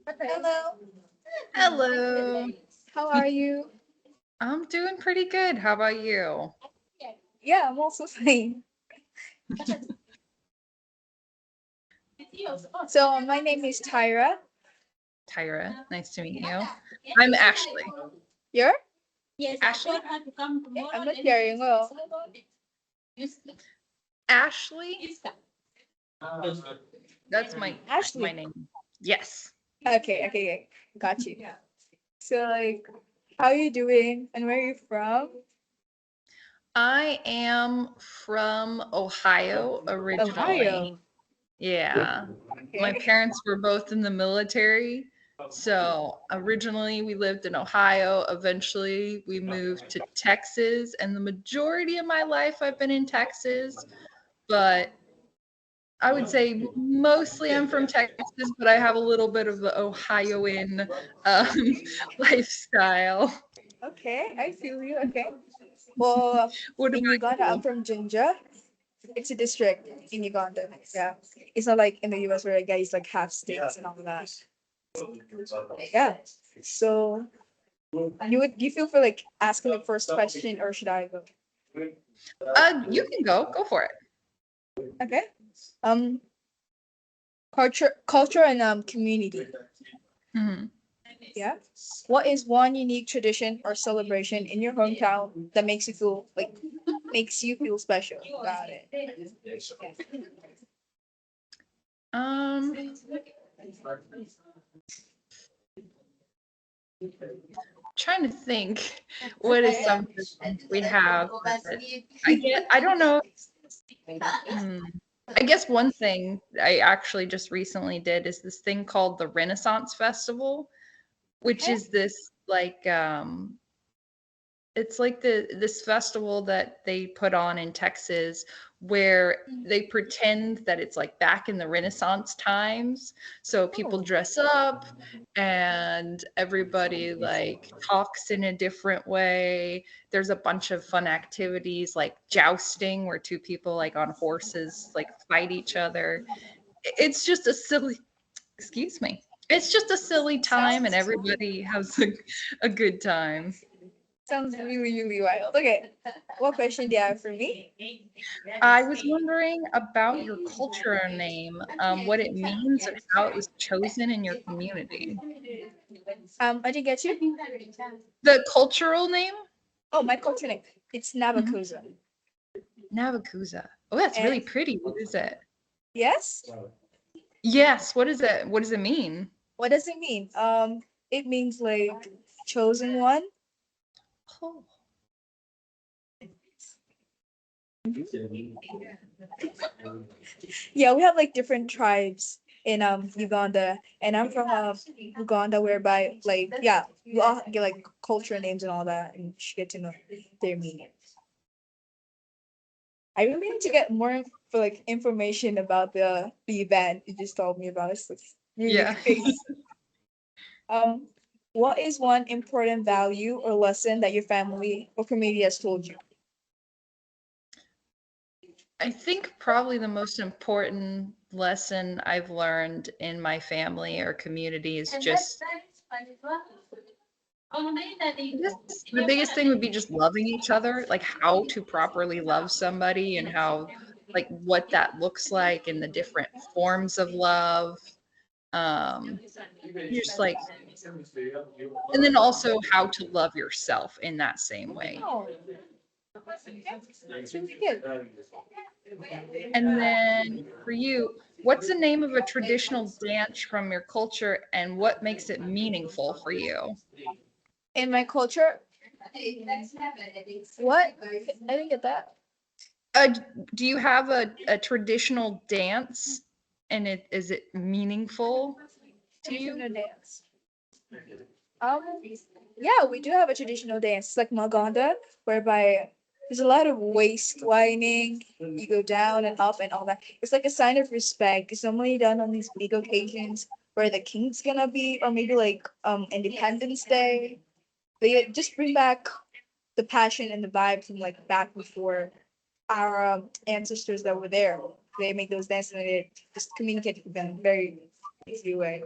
Hello. Hello. How are you? I'm doing pretty good. How about you? Yeah, I'm also fine. So my name is Tyra. Tyra, nice to meet you. I'm Ashley. You're? Ashley? I'm not hearing well. Ashley? That's my Ashley. name. Yes. Okay, got you. So like, how are you doing? And where are you from? I am from Ohio originally. Ohio. Yeah. My Okay. parents were both in the military. So originally we lived in Ohio. Eventually we moved to Texas. And the majority of my life I've been in Texas. But I would say mostly I'm from Texas, but I have a little bit of the Ohioan um, lifestyle. Okay, I feel you. Okay. Well, What in about Uganda, I'm you? from Jinja. It's a district in Uganda. Yeah. It's not like in the US where guys like half states and all of that. Yeah. So you feel for like asking the first question or should I go? You can go. Go for it. Okay. Um culture and community. Mhm. Yeah. What is one unique tradition or celebration in your hometown that makes you feel special about it? Um, Trying to think what is Okay. something we have that I don't know. Hmm. I guess one thing I actually just recently did is this thing called the Renaissance Festival, which Okay. is this like it's like this festival that they put on in Texas where they pretend that it's like back in the Renaissance times. So people Oh. dress up and everybody like talks in a different way. There's a bunch of fun activities like jousting where two people like on horses like fight each other. It's just a silly, excuse me. It's just a silly time and Sounds everybody has a good time. sounds really wild. Okay. What question do you have for me? I was wondering about your culture name, what it means and how it was chosen in your community. I didn't get you. The cultural name? Oh, my culture name. It's Mhm. Nabakuza. Navakuza. Oh, that's really And pretty. What is it? yes, Yes. What is it? What does it mean? what does it mean? It means like chosen one. Oh, Yeah, we have like different tribes in Uganda, and I'm from Uganda, whereby like yeah, we all get like culture names and all that, and you should get to know their meaning. I really need to get more for like information about the event you just told me about. It's like really yeah. nice. Um, what is one important value or lesson that your family or community has told you? I think probably the most important lesson I've learned in my family or community is just I guess the biggest thing would be just loving each other, like how to properly love somebody and how like what that looks like and the different forms of love. Um, just like and then also how to love yourself in that same way. Oh, that's really good. And then for you, what's the name of a traditional dance from your culture and what makes it meaningful for you? In my culture, what? I didn't get that. Uh, do you have a traditional dance and is it meaningful to you? Traditional dance. Yeah, we do have a traditional dance like Maganda, whereby there's a lot of waist lining. You go down and up and all that. It's like a sign of respect. It's normally done on these big occasions where the king's gonna be, or maybe like Independence Day. They just bring back the passion and the vibe from like back before our ancestors that were there. They make those dances and they just communicate with them very. Easy way.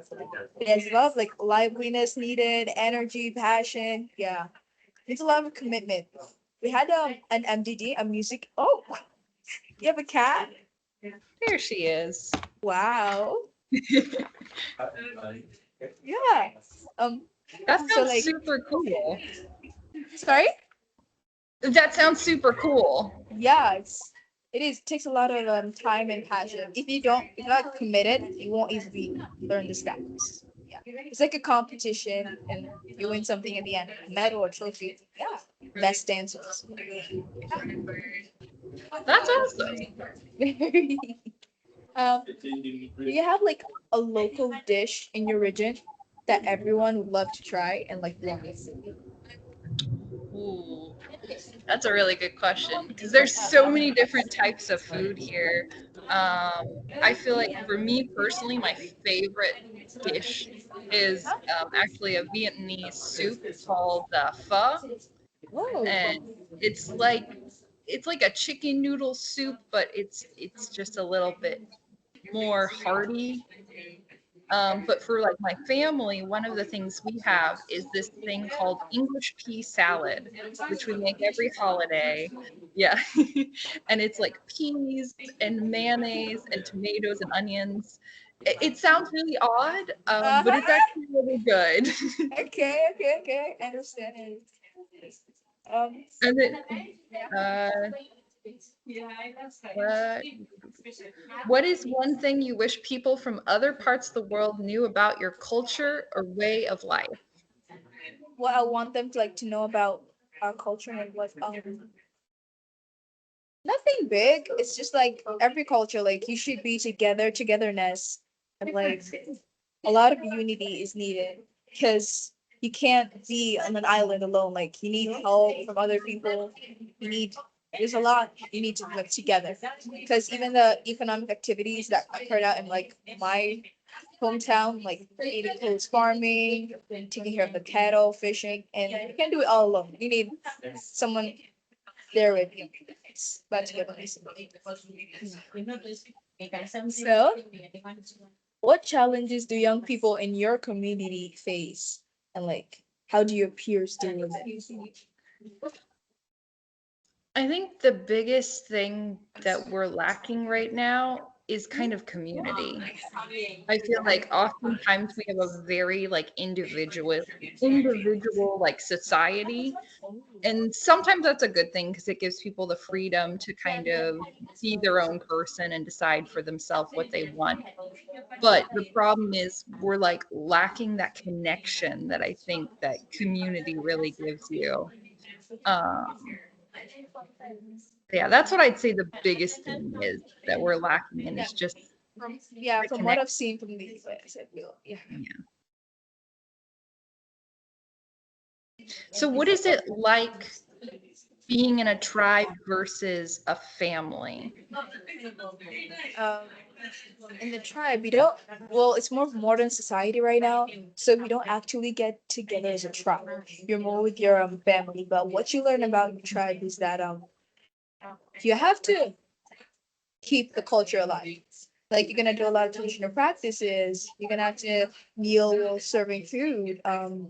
There's a lot of like liveliness needed, energy, passion. Yeah, it's a lot of commitment. We had an MDD, a music. Oh, you have a cat? There she is. Wow. Yeah. Um. That So sounds like, super cool. sorry. That sounds super cool. Yeah, it is. It takes a lot of time and passion. If you're not committed, you won't easily learn the steps. Yeah, it's like a competition, and you win something at the end, a medal or trophy. Yeah, best dancers. That's awesome. Do you have like a local dish in your region that everyone would love to try and like why? Ooh, that's a really good question because there's so many different types of food here. I feel like for me personally, my favorite dish is actually a Vietnamese soup called pho, Oh. and it's like it's like a chicken noodle soup, but it's just a little bit more hearty. But for like my family, one of the things we have is this thing called English pea salad, which we make every holiday. Yeah. And it's like peas and mayonnaise and tomatoes and onions. It sounds really odd, but it's Uh-huh. actually really good. Okay. I understand. Um, And it, uh, what, what is one thing you wish people from other parts of the world knew about your culture or way of life? what I want them to like to know about our culture and what nothing big. It's just like every culture, like you should be together, togetherness, and like a lot of unity is needed because you can't be on an island alone. Like you need help from other people. You need there's a lot you need to like together because even the economic activities that occurred out in like my hometown, like eating clothes, farming, taking care of the cattle, fishing, and you can't do it all alone. You need someone there with you. But together. So, what challenges do young people in your community face, and like how do your peers deal with it? I think the biggest thing that we're lacking right now is kind of community. I feel like oftentimes we have a very like individual like society, and sometimes that's a good thing because it gives people the freedom to kind of be their own person and decide for themselves what they want. But the problem is we're like lacking that connection that I think that community really gives you. Um, yeah, that's what I'd say the biggest thing is that we're lacking in is just Yeah, the from what connection. I've seen from the US, I feel yeah. So what is it like being in a tribe versus a family? Um, in the tribe, we don't. Well, it's more of modern society right now, so we don't actually get together as a tribe. You're more with your family, but what you learn about the tribe is that you have to keep the culture alive. Like you're gonna do a lot of traditional practices. You're gonna have to kneel while serving food.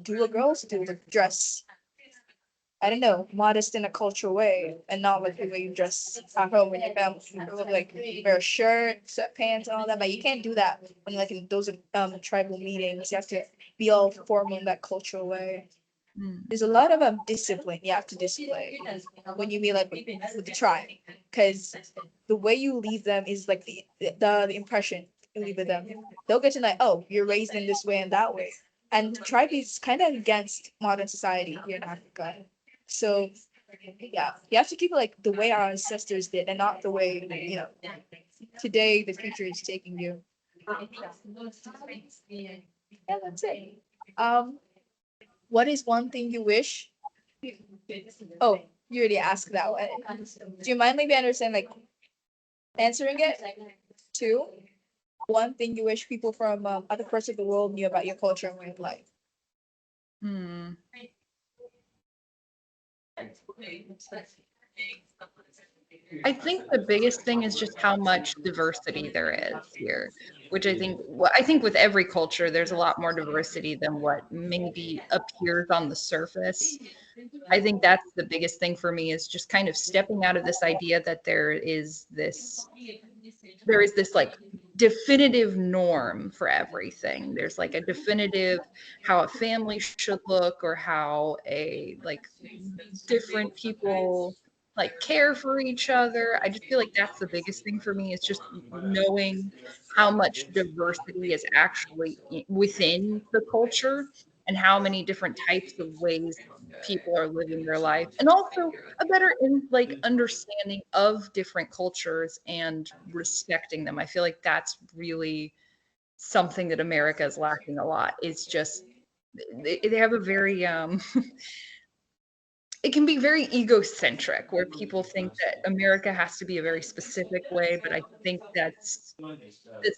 Do what girls do, like dress. I don't know, modest in a cultural way, and not like the way you dress at home when your family. You look like wear a shirt, sweatpants, and all that. But you can't do that when like in those tribal meetings. You have to be all formal in that cultural way. Mm. There's a lot of discipline you have to display when you meet like with the tribe, because the way you leave them is like the impression you leave with them. They'll get to know, oh, you're raised in this way and that way, and the tribe is kind of against modern society here in Africa. So yeah, you have to keep it like the way our ancestors did, and not the way today the future is taking you. Yeah, that's it. What is one thing you wish? Oh, you already asked that one. Do you mind maybe understand like answering it? Two. One thing you wish people from other parts of the world knew about your culture and way of life. Hmm. I think the biggest thing is just how much diversity there is here. which I think with every culture, there's a lot more diversity than what maybe appears on the surface. I think that's the biggest thing for me is just kind of stepping out of this idea that there is this like definitive norm for everything. There's like a definitive how a family should look or how a like different people like care for each other. I just feel like that's the biggest thing for me is just knowing how much diversity is actually within the culture and how many different types of ways people are living their life, and also a better like understanding of different cultures and respecting them. I feel like that's really something that America is lacking a lot. Is just they have a very it can be very egocentric where people think that America has to be a very specific way, but I think that's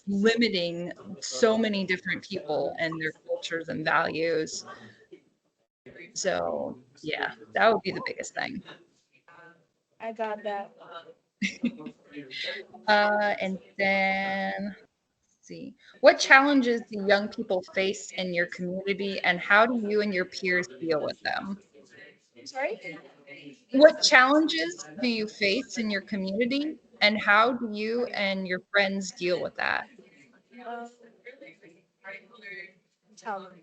limiting so many different people and their cultures and values. So yeah, that would be the biggest thing. I got that. And then let's see, what challenges do young people face in your community, and how do you and your peers deal with them? Sorry. What challenges do you face in your community, and how do you and your friends deal with that? Um, challenge.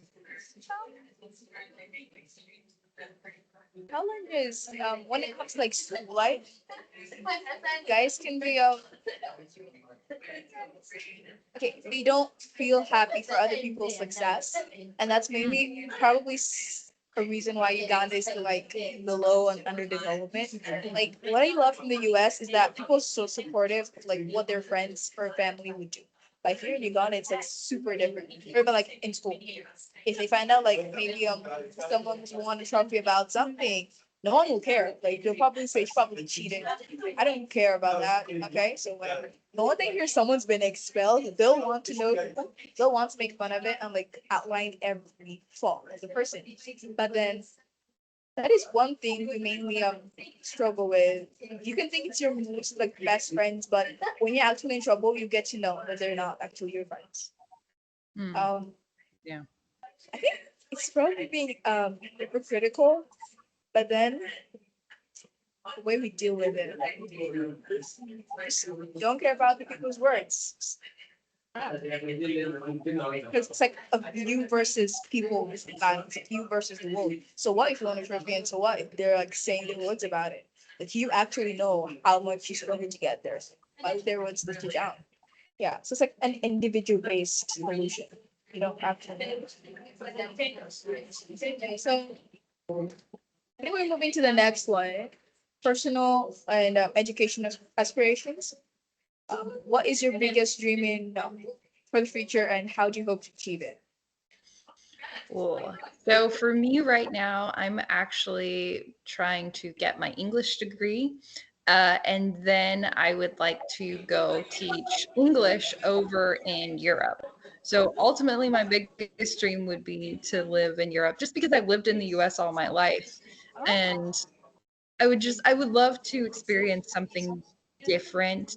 Challenge is when it comes to like school life, guys can be okay, they don't feel happy for other people's success, and that's Mm, maybe probably a reason why Uganda is like below and under development. Like what I love from the U.S. is that people are so supportive of like what their friends or family would do. But here in Uganda, it's like super different. Or even like in school, if they find out like maybe someone's won a trophy about something, no one will care. Like they'll probably say she probably cheated. I don't care about that. Okay, so when the one they hear someone's been expelled, they'll want to know, they'll want to make fun of it and like outline every flaw of the person. But then that is one thing we mainly struggle with. You can think it's your most like best friends, but when you're actually in trouble, you get to know that they're not actually your friends. mm, Um, yeah. I think it's probably being hypocritical, but then the way we deal with it, just don't care about the people's words. Because it's like a you versus people violence, like you versus the world. So what if you want to trophy and so what if they're like saying the words about it? Like you actually know how much you struggled to get there. So why would their words let you down? Yeah. So it's like an individual based solution. You don't actually. So I think we're moving to the next one. Personal and education aspirations. What is your biggest dream in for the future, and how do you hope to achieve it? Cool. So for me right now, I'm actually trying to get my English degree. And then I would like to go teach English over in Europe. So ultimately, my biggest dream would be to live in Europe just because I've lived in the US all my life. And I would love to experience something different.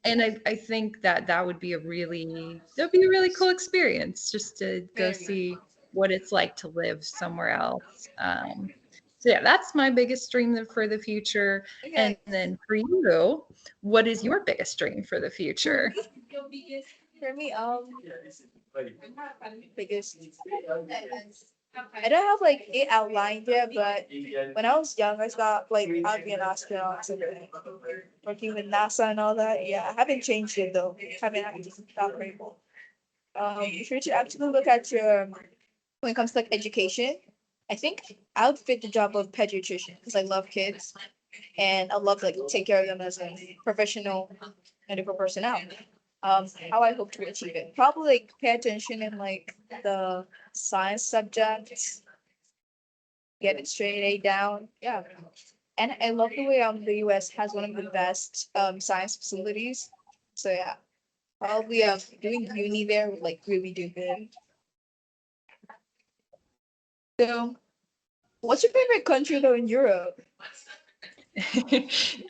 And I think that that'd be a really cool experience just to go Very. see what it's like to live somewhere else. So yeah, that's my biggest dream for the future. And Okay. then for you, what is your biggest dream for the future? For me, biggest. I don't have like it outlined yet, but when I was young, I thought like I'd be an astronaut or something, working with NASA and all that. Yeah, I haven't changed it though. Haven't actually thought grateful. If you should actually look at your when it comes to like education, I think I would fit the job of pediatrician because I love kids and I love to like take care of them as a professional medical personnel. How I hope to achieve it. Probably like pay attention in like the science subjects, get it straight A down. Yeah. And I love the way the US has one of the best science facilities. So yeah, probably doing uni there would like really do good. So what's your favorite country though in Europe?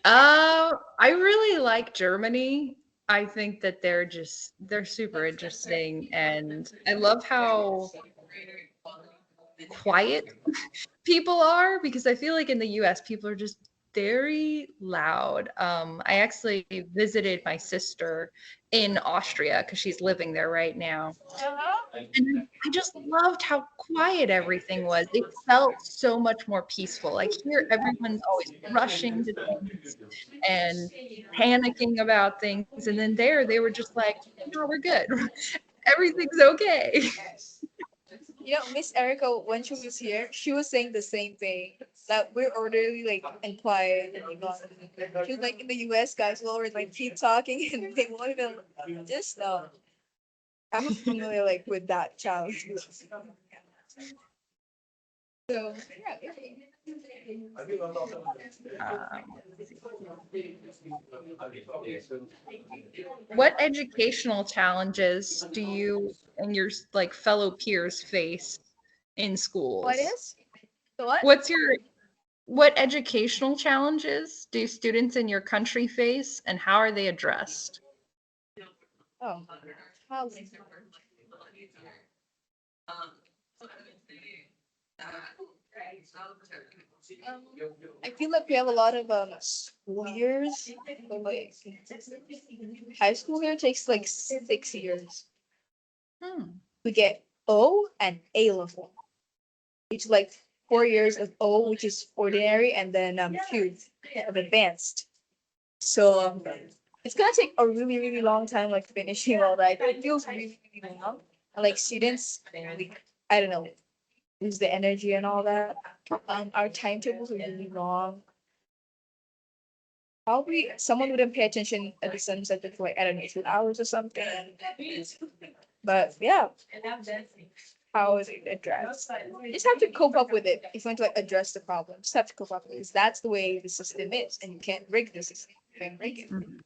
I really like Germany. I think that they're super interesting, and I love how quiet people are because I feel like in the US people are just very loud. I actually visited my sister in Austria because she's living there right now. Uh-huh. And I just loved how quiet everything was. It felt so much more peaceful. Like here, everyone's always rushing to things and panicking about things. And then there, they were just like, no, we're good. Everything's okay. Miss Erica, when she was here, she was saying the same thing. That we're orderly, like, and quiet. And, she was like, in the US, guys will always, like, keep talking and they won't even just, I'm familiar, like, with that challenge. So, yeah. Um, what educational challenges do you and your like fellow peers face in What schools? is? So what? What's your what educational challenges do students in your country face and how are they addressed? Oh, how? Um, I feel like we have a lot of school years. But, like, high school here takes like 6 years. Hmm. We get O and A level. It's like 4 years of O, which is ordinary, and then Q of advanced. So it's gonna take a really, really long time, like finishing all that. It feels really, really long. And like students, like, I don't know, lose the energy and all that. Our timetables are really long. Probably someone wouldn't pay attention at the sunset for like, I don't know, 2 hours or something. But yeah, how is it addressed? You just have to cope up with it if you want to like address the problem. Just have to cope up with it because that's the way the system is, and you can't rig the system. You can't rig it. Mhm.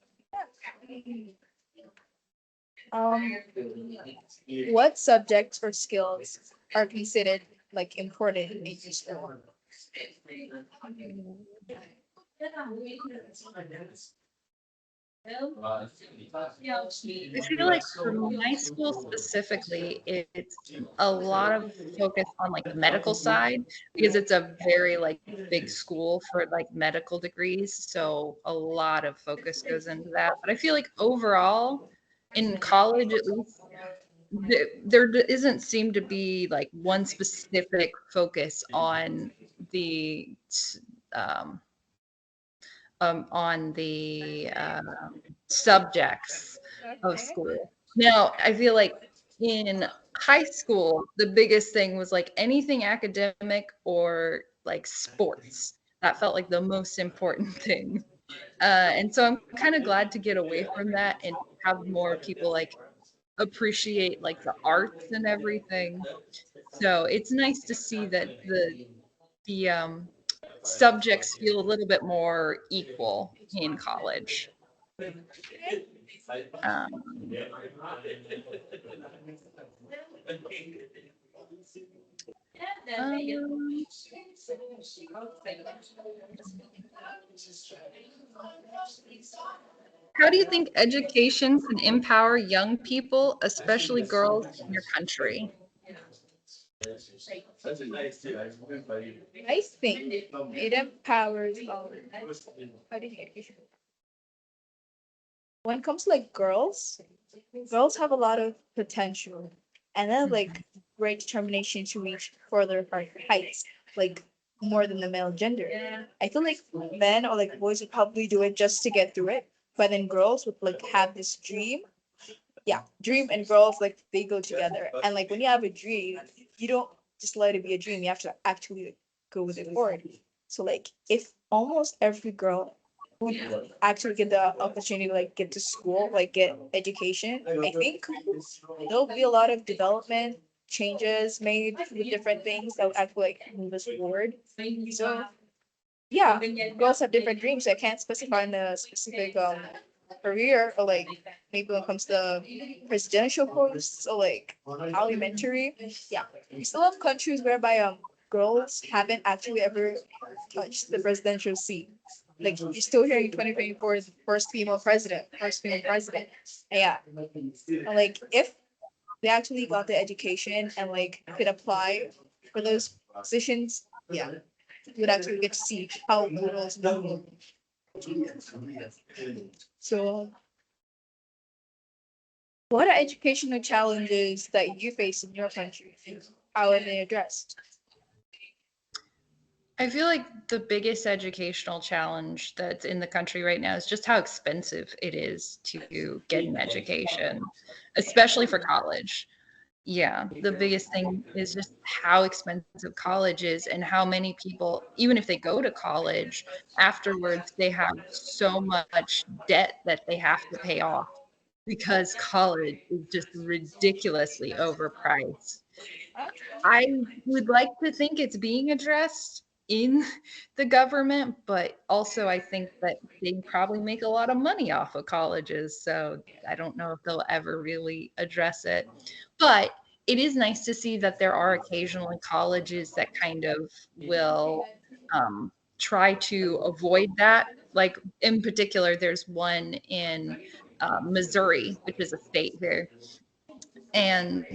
Um, what subjects or skills are considered like important in your school? I feel like for my school specifically, it's a lot of focus on like the medical side because it's a very like big school for like medical degrees. So a lot of focus goes into that. But I feel like overall in college, at least, isn't seem to be like one specific focus the um, on the subjects of Okay. school. Now, I feel like in high school, the biggest thing was like anything academic or like sports. That felt like the most important thing. And so I'm kind of glad to get away from that and have more people like appreciate like the arts and everything. So it's nice to see that the subjects feel a little bit more equal in college. Um, um, how do you think education can empower young people, especially girls in your country? I think it empowers how do you when it comes to like girls have a lot of potential and then Mhm. like great determination to reach further heights, like more than the male gender. I feel like men or like boys would probably do it just to get through it, but then girls would like have this dream. Yeah, dream and girls like they go together. And like when you have a dream, you don't just let it be a dream. You have to actually like, go with it forward. So like if almost every girl would actually get the opportunity to like get to school, like get education, I think there'll be a lot of development changes made with different things that would actually like move us forward. So yeah, girls have different dreams. I can't specify in a specific career or like maybe when it comes to presidential posts or like parliamentary. Yeah, we still have countries whereby girls haven't actually ever touched the presidential seat. like you're still hearing 2024 is the first female president, first female president. Yeah. And, like if they actually got the education and like could apply for those positions, yeah, you would actually get to see how the world is moving. So what are educational challenges that you face in your country? How are they addressed? I feel like the biggest educational challenge that's in the country right now is just how expensive it is to get an education, especially for college. Yeah, the biggest thing is just how expensive college is and how many people, even if they go to college, afterwards they have so much debt that they have to pay off because college is just ridiculously overpriced. I would like to think it's being addressed in the government, but also I think that they probably make a lot of money off of colleges. So I don't know if they'll ever really address it. But it is nice to see that there are occasionally colleges that kind of will try to avoid that. Like in particular, there's one in Missouri, which is a state here. And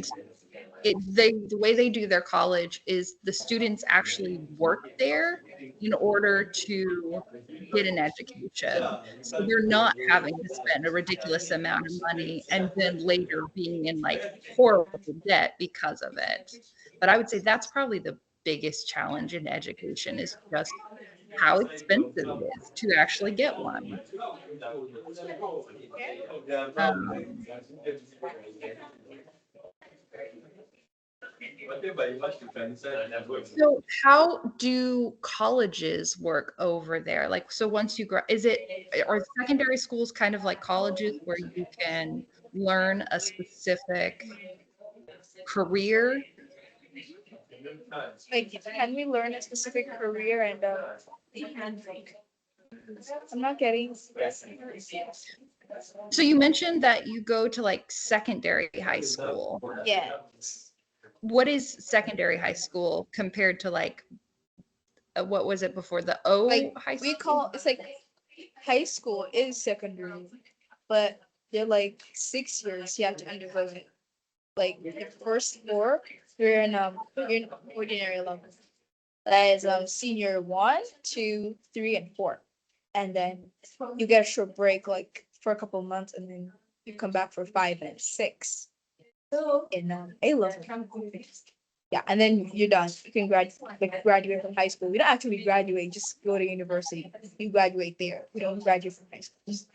the way they do their college is the students actually work there in order to get an education. So they're not having to spend a ridiculous amount of money and then later being in like horrible debt because of it. But I would say that's probably the biggest challenge in education is just how expensive it is to actually get one. Um, So how do colleges work over there? Like, so once you is it, are secondary schools kind of like colleges where you can learn a specific career? Like, can we learn a specific career and I'm not getting. So you mentioned that you go to like secondary high school. Yeah. What is secondary high school compared to like what was it before the O Like high we school? call it's like high school is secondary, but they're like 6 years you have to undergo it. Like the first four, you're in ordinary level. That is senior one, two, three, and four. And then you get a short break like for a couple of months and then you come back for five and six in A level. Yeah, and then you're done. You can graduate from high school. We don't actually graduate, just go to university. You graduate there. We don't graduate from high school. Just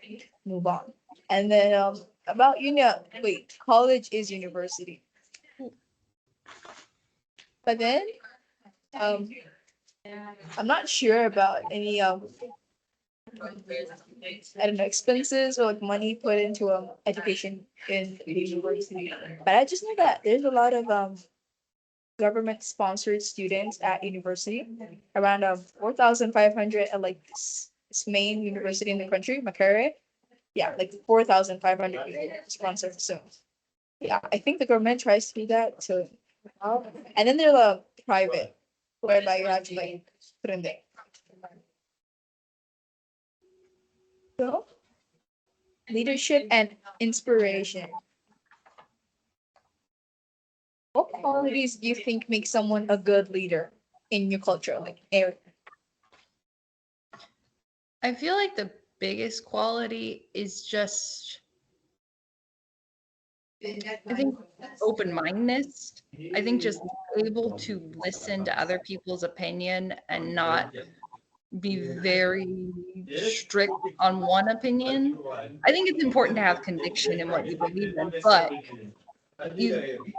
move on. And then about wait, college is university. But then um I'm not sure about any I don't know expenses or like money put into education in the university. But I just know that there's a lot of government sponsored students at university, around 4,500 at like this main university in the country, Macquarie. Yeah, like 4,500 people sponsored. So yeah, I think the government tries to do that. So and then there's a private whereby you have to like put in there. So leadership and inspiration. What qualities do you think make someone a good leader in your culture, like area? I feel like the biggest quality is just I think open-mindedness. I think just able to listen to other people's opinion and not be very strict on one opinion. I think it's important to have conviction in what you believe in, but you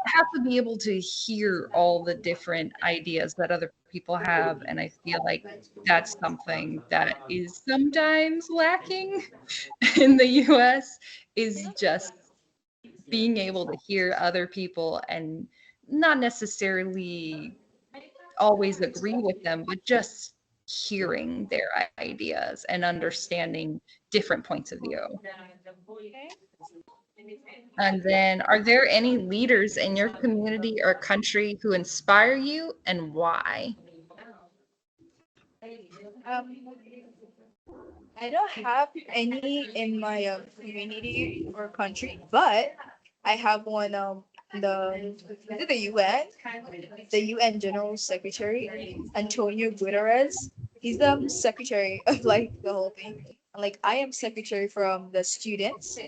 have to be able to hear all the different ideas that other people have. And I feel like that's something that is sometimes lacking in the US is just being able to hear other people and not necessarily always agree with them, but just hearing their ideas and understanding different points of view. And then, are there any leaders in your community or country who inspire you and why? Um, I don't have any in my community or country, but I have one. The is it the UN, the UN General Secretary Antonio Guterres. He's the secretary of like the whole thing. And, like I am secretary from the students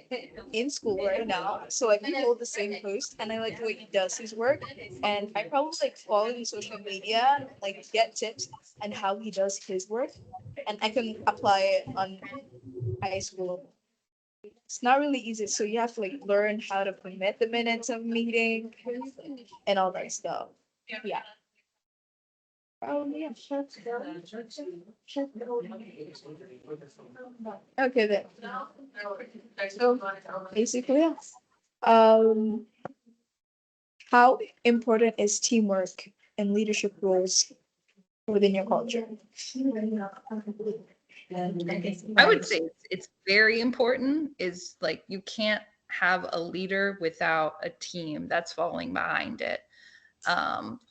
in school right now, so like we hold the same post, and I like the way he does his work, and I probably like follow his social media, like get tips on how he does his work, and I can apply it on high school. It's not really easy, so you have to like learn how to commit the minutes of meeting and all that stuff. Yeah. Probably, yeah. Okay then. So basically, yeah. Um, how important is teamwork and leadership roles within your culture? I would say it's very important. Is like you can't have a leader without a team that's following behind it.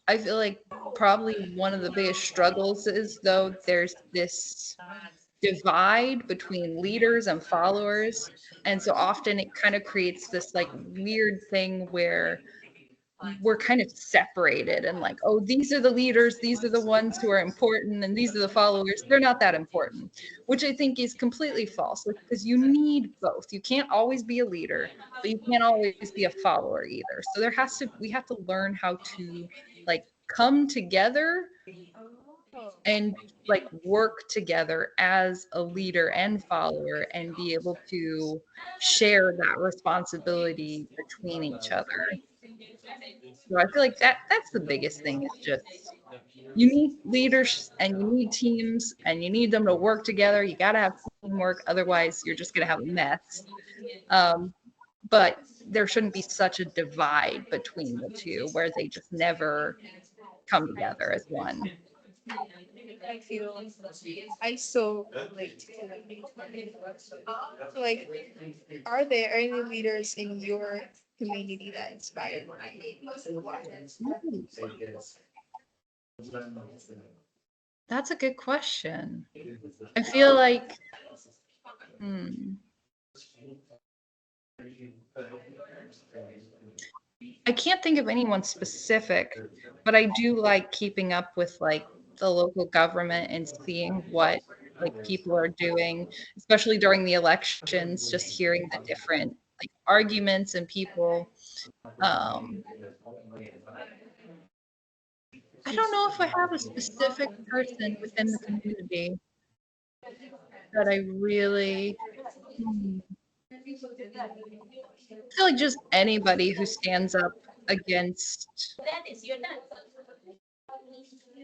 I feel like probably one of the biggest struggles is though there's this divide between leaders and followers, and so often it kind of creates this like weird thing where we're kind of separated and like, oh, these are the leaders, these are the ones who are important, and these are the followers, they're not that important, which I think is completely false because you need both. You can't always be a leader, but you can't always be a follower either. So we have to learn how to like come together and like work together as a leader and follower and be able to share that responsibility between each other. So I feel like that's the biggest thing is just you need leaders and you need teams and you need them to work together. You got to have teamwork, otherwise you're just going to have a mess. Um, but there shouldn't be such a divide between the two where they just never come together as one. I feel I so relate to that. So, like, are there any leaders in your community that inspire you? Ooh, that's a good question. I feel like, hmm, I can't think of anyone specific, but I do like keeping up with like the local government and seeing what like people are doing, especially during the elections, just hearing the different like arguments and people. Um, I don't know if I have a specific person within the community that I really I feel like just anybody who stands up against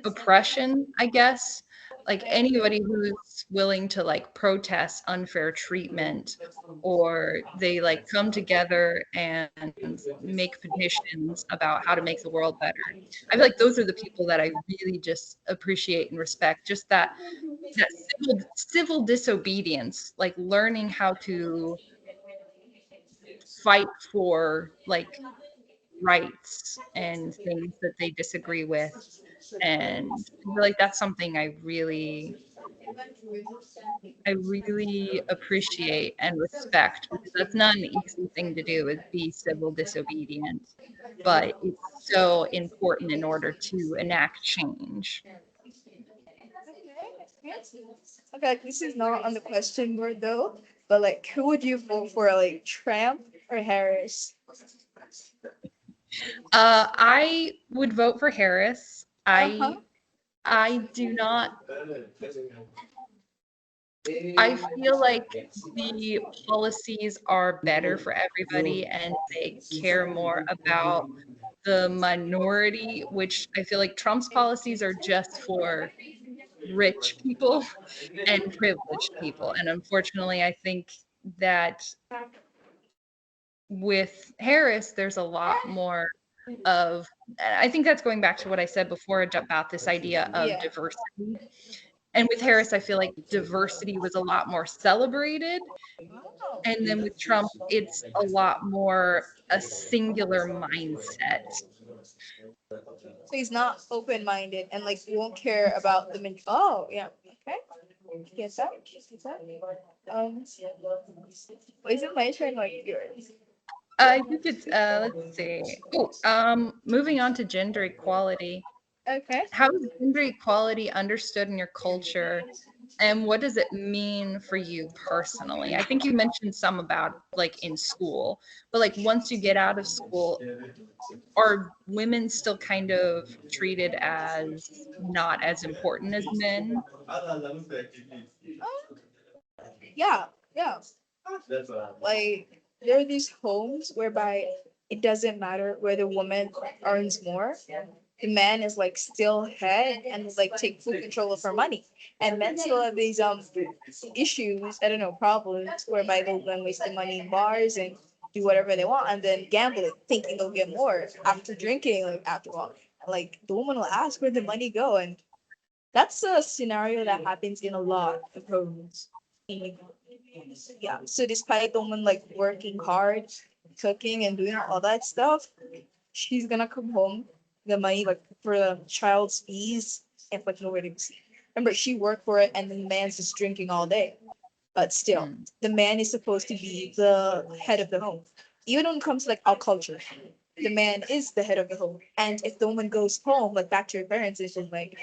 oppression, I guess. Like anybody who's willing to like protest unfair treatment or they like come together and make petitions about how to make the world better. I feel like those are the people that I really just appreciate and respect. Just that civil disobedience, like learning how to fight for like rights and things that they disagree with. And I feel like that's something I really appreciate and respect because that's not an easy thing to do is be civil disobedient, but it's so important in order to enact change. Okay, this is not on the question board though, but like, who would you vote for, like Trump or Harris? I would vote for Harris. Uh huh. I do not I feel like the policies are better for everybody and they care more about the minority, which I feel like Trump's policies are just for rich people and privileged people. And unfortunately, I think that with Harris, there's a lot more of, and I think that's going back to what I said before about this idea of Yeah. diversity. And with Harris, I feel like diversity was a lot more celebrated. Oh. And then with Trump, it's a lot more a singular mindset. So he's not open minded and like won't care about the oh yeah. Okay. Yes, that. Is that? Um, is it my turn? Like yours? I think it's let's see. Oh, moving on to gender equality. Okay. How is gender equality understood in your culture, and what does it mean for you personally? I think you mentioned some about like in school, but like once you get out of school, are women still kind of treated as not as important as men? Yeah, yeah. Like there are these homes whereby it doesn't matter where the woman earns more. The man is like still head and is like take full control of her money. And men still have these issues, I don't know, problems whereby they'll go and waste the money in bars and do whatever they want and then gamble it, thinking they'll get more after drinking, like after all. Like the woman will ask where the money go, and that's a scenario that happens in a lot of homes. Yeah. So despite the woman like working hard, cooking and doing all that stuff, she's gonna come home the money like for the child's fees and like nowhere to be seen. Remember, she worked for it, and the man's just drinking all day. But still, Mm, the man is supposed to be the head of the home. Even when it comes to like our culture, the man is the head of the home. And if the woman goes home, like back to her parents, it's just like,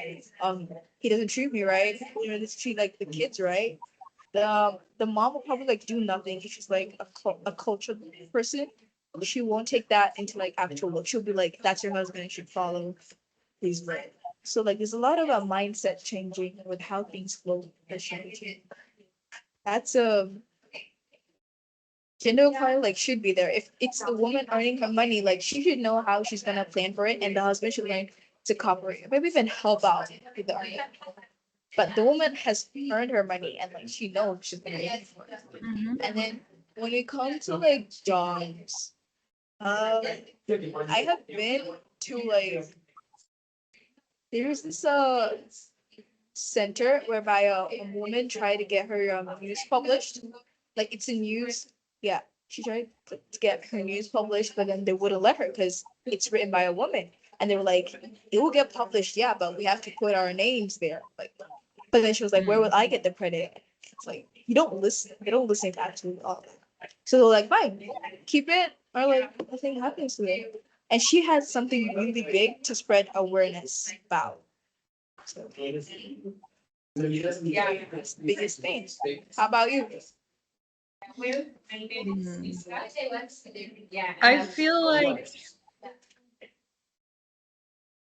he doesn't treat me right. You know, this treat like the kids right. The mom will probably like do nothing if she's like a cultured person. She won't take that into like actual look. She'll be like, "That's your husband. You should follow his way." So like, there's a lot of a mindset changing with how things flow. That's a gender equality like should be there. If it's the woman earning her money, like she should know how she's gonna plan for it, and the husband should learn to cooperate, maybe even help out with the earning. But the woman has earned her money, and like she knows she's gonna make it for it. mhm, And then when we come to like jobs, um, I have been to like there's this center whereby a woman tried to get her news published. Like it's a news, yeah. She tried to get her news published, but then they wouldn't let her because it's written by a woman. And they were like, "It will get published, yeah, but we have to put our names there." Like, but then she was like, "Where mm, will I get the credit?" It's like you don't listen. They don't listen to actually all that. So they're like, "Fine, keep it," or like nothing happens to it. And she had something really big to spread awareness about. So yeah, that's the biggest thing. How about you? mm.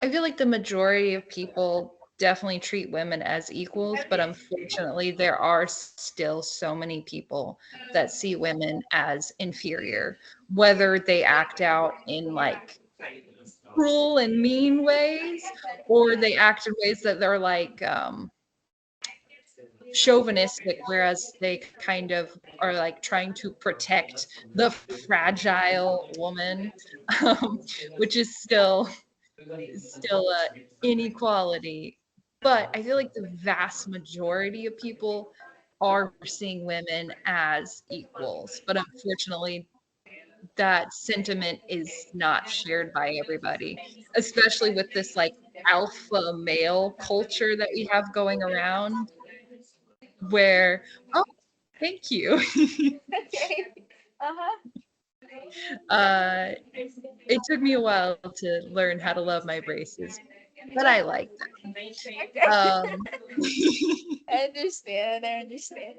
I feel like the majority of people definitely treat women as equals, but unfortunately, there are still so many people that see women as inferior, whether they act out in like cruel and mean ways, or they act in ways that they're like chauvinistic, whereas they kind of are like trying to protect the fragile woman, um, which is still a inequality. But I feel like the vast majority of people are seeing women as equals. But unfortunately, that sentiment is not shared by everybody, especially with this like alpha male culture that we have going around where, oh, thank you. Okay. Uh-huh. uh, it took me a while to learn how to love my braces, but I like Okay. them. I understand. I understand.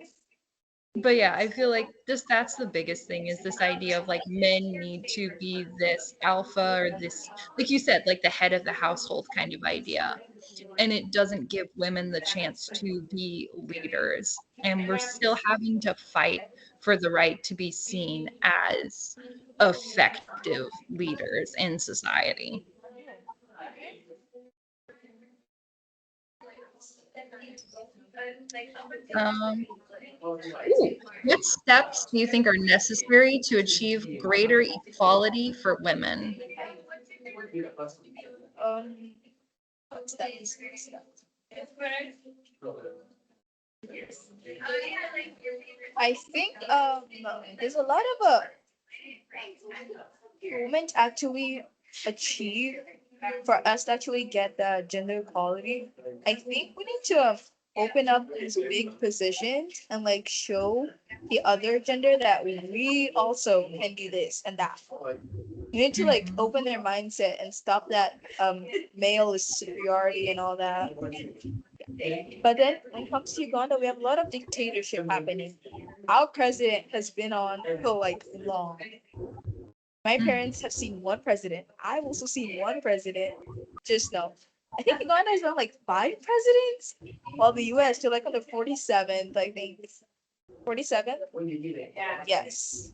But yeah, I feel like just that's the biggest thing is this idea of like men need to be this alpha or this, like you said, like the head of the household kind of idea. And it doesn't give women the chance to be leaders. And we're still having to fight for the right to be seen as effective leaders in society. Um, Ooh, what steps do you think are necessary to achieve greater equality for women? Um, what's that? I think there's a lot of women to actually achieve for us to actually get the gender equality. I think we need to. open up these big positions and like show the other gender that we also can do this and that. You need to like Mhm. open their mindset and stop that male is superiority and all that. But then when it comes to Uganda, we have a lot of dictatorship happening. Our president has been on for like long. My Mhm. parents have seen one president. I've also seen one president. Just know. I think Uganda has been like five presidents, while the US they're like on the 47th, I think. 47th? Yes.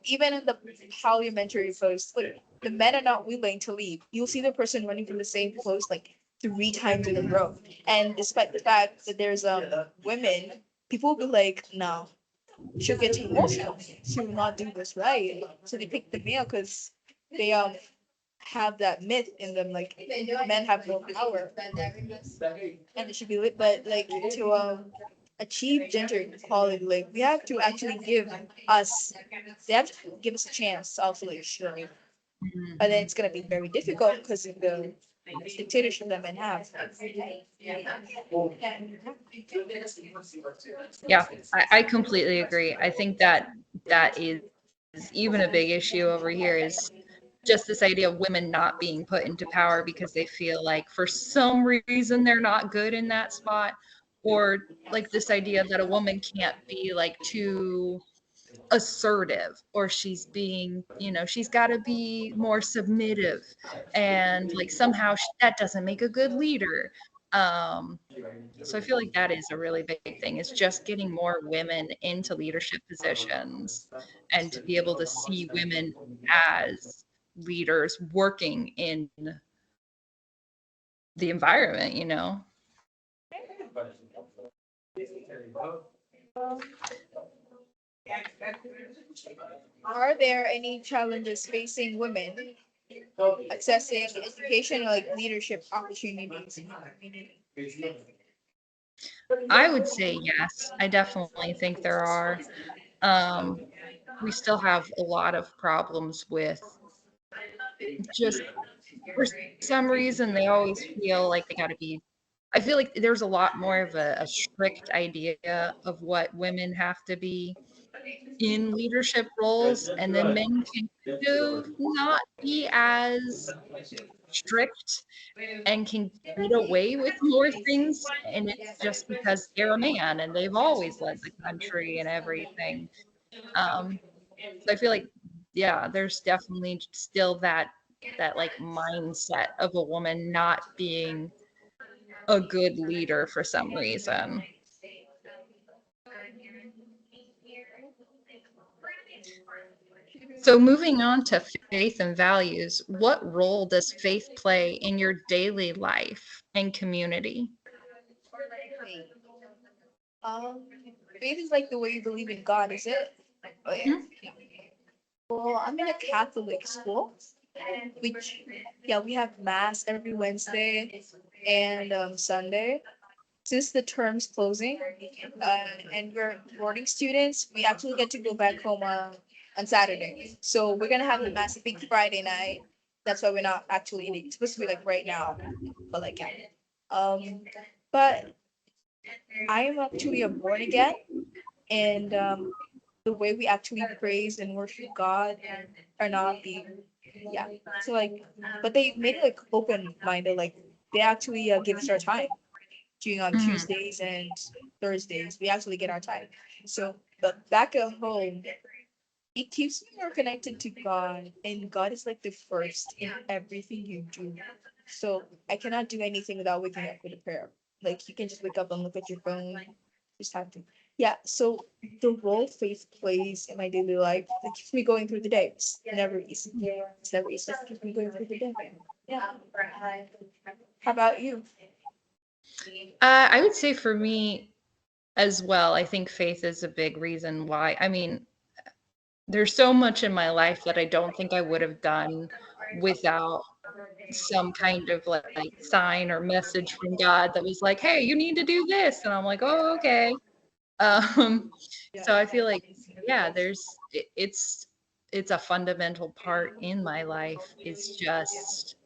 Even in the parliamentary post, like the men are not willing to leave. You'll see the person running from the same post like 3 times in a row. And despite the fact that there's women, people will be like, no, she'll get emotional. She will not do this right. So they pick the male because they have that myth in them like men have no power and it should be lit, but like to achieve gender equality, like we have to actually give us they have to give us a chance to also like show. But then Mhm. it's gonna be very difficult because of the dictatorship that men have. Yeah, I completely agree. I think that that is even a big issue over here is just this idea of women not being put into power because they feel like for some reason they're not good in that spot, or like this idea that a woman can't be like too assertive, or she's being, she's got to be more submissive, and like somehow that doesn't make a good leader. um so I feel like that is a really big thing, is just getting more women into leadership positions and to be able to see women as leaders working in the environment. Are there any challenges facing women accessing education or like leadership opportunities in the community? I would say yes. I definitely think there are. Um, we still have a lot of problems with just, for some reason, they always feel like they got to be. I feel like there's a lot more of a strict idea of what women have to be in leadership roles, and then men can kind of not be as strict and can get away with more things, and it's just because they're a man and they've always led the country and everything. So I feel like, yeah, there's definitely still that like mindset of a woman not being a good leader for some reason. So moving on to faith and values, what role does faith play in your daily life and community? Um, faith is like the way you believe in God, is it? Oh yeah. Mhm. Well, I'm in a Catholic school, which yeah, we have mass every Wednesday and Sunday. Since the term's closing, and we're boarding students, we actually get to go back home on Saturday. So we're gonna have a mass, I think, Friday night. That's why we're not actually eating. It's supposed to be like right now, but like yeah. Um, but I am actually a born again, and the way we actually praise and worship God are not being yeah. So like, but they made it like open minded. Like they actually give us our time during on Mhm. Tuesdays and Thursdays. We actually get our time. So, but back at home, it keeps me more connected to God, and God is like the first in everything you do. So I cannot do anything without waking up with a prayer. Like you can just wake up and look at your phone, just have to. Yeah. So the role faith plays in my daily life, it keeps me going through the day. It's never easy. It's never easy. It keeps me going through the day. Yeah. How about you? I would say for me as well, I think faith is a big reason why. I mean, there's so much in my life that I don't think I would have done without some kind of like sign or message from God that was like, "Hey, you need to do this," and I'm like, "Oh, okay." Um, so I feel like, yeah, it's a fundamental part in my life. Is just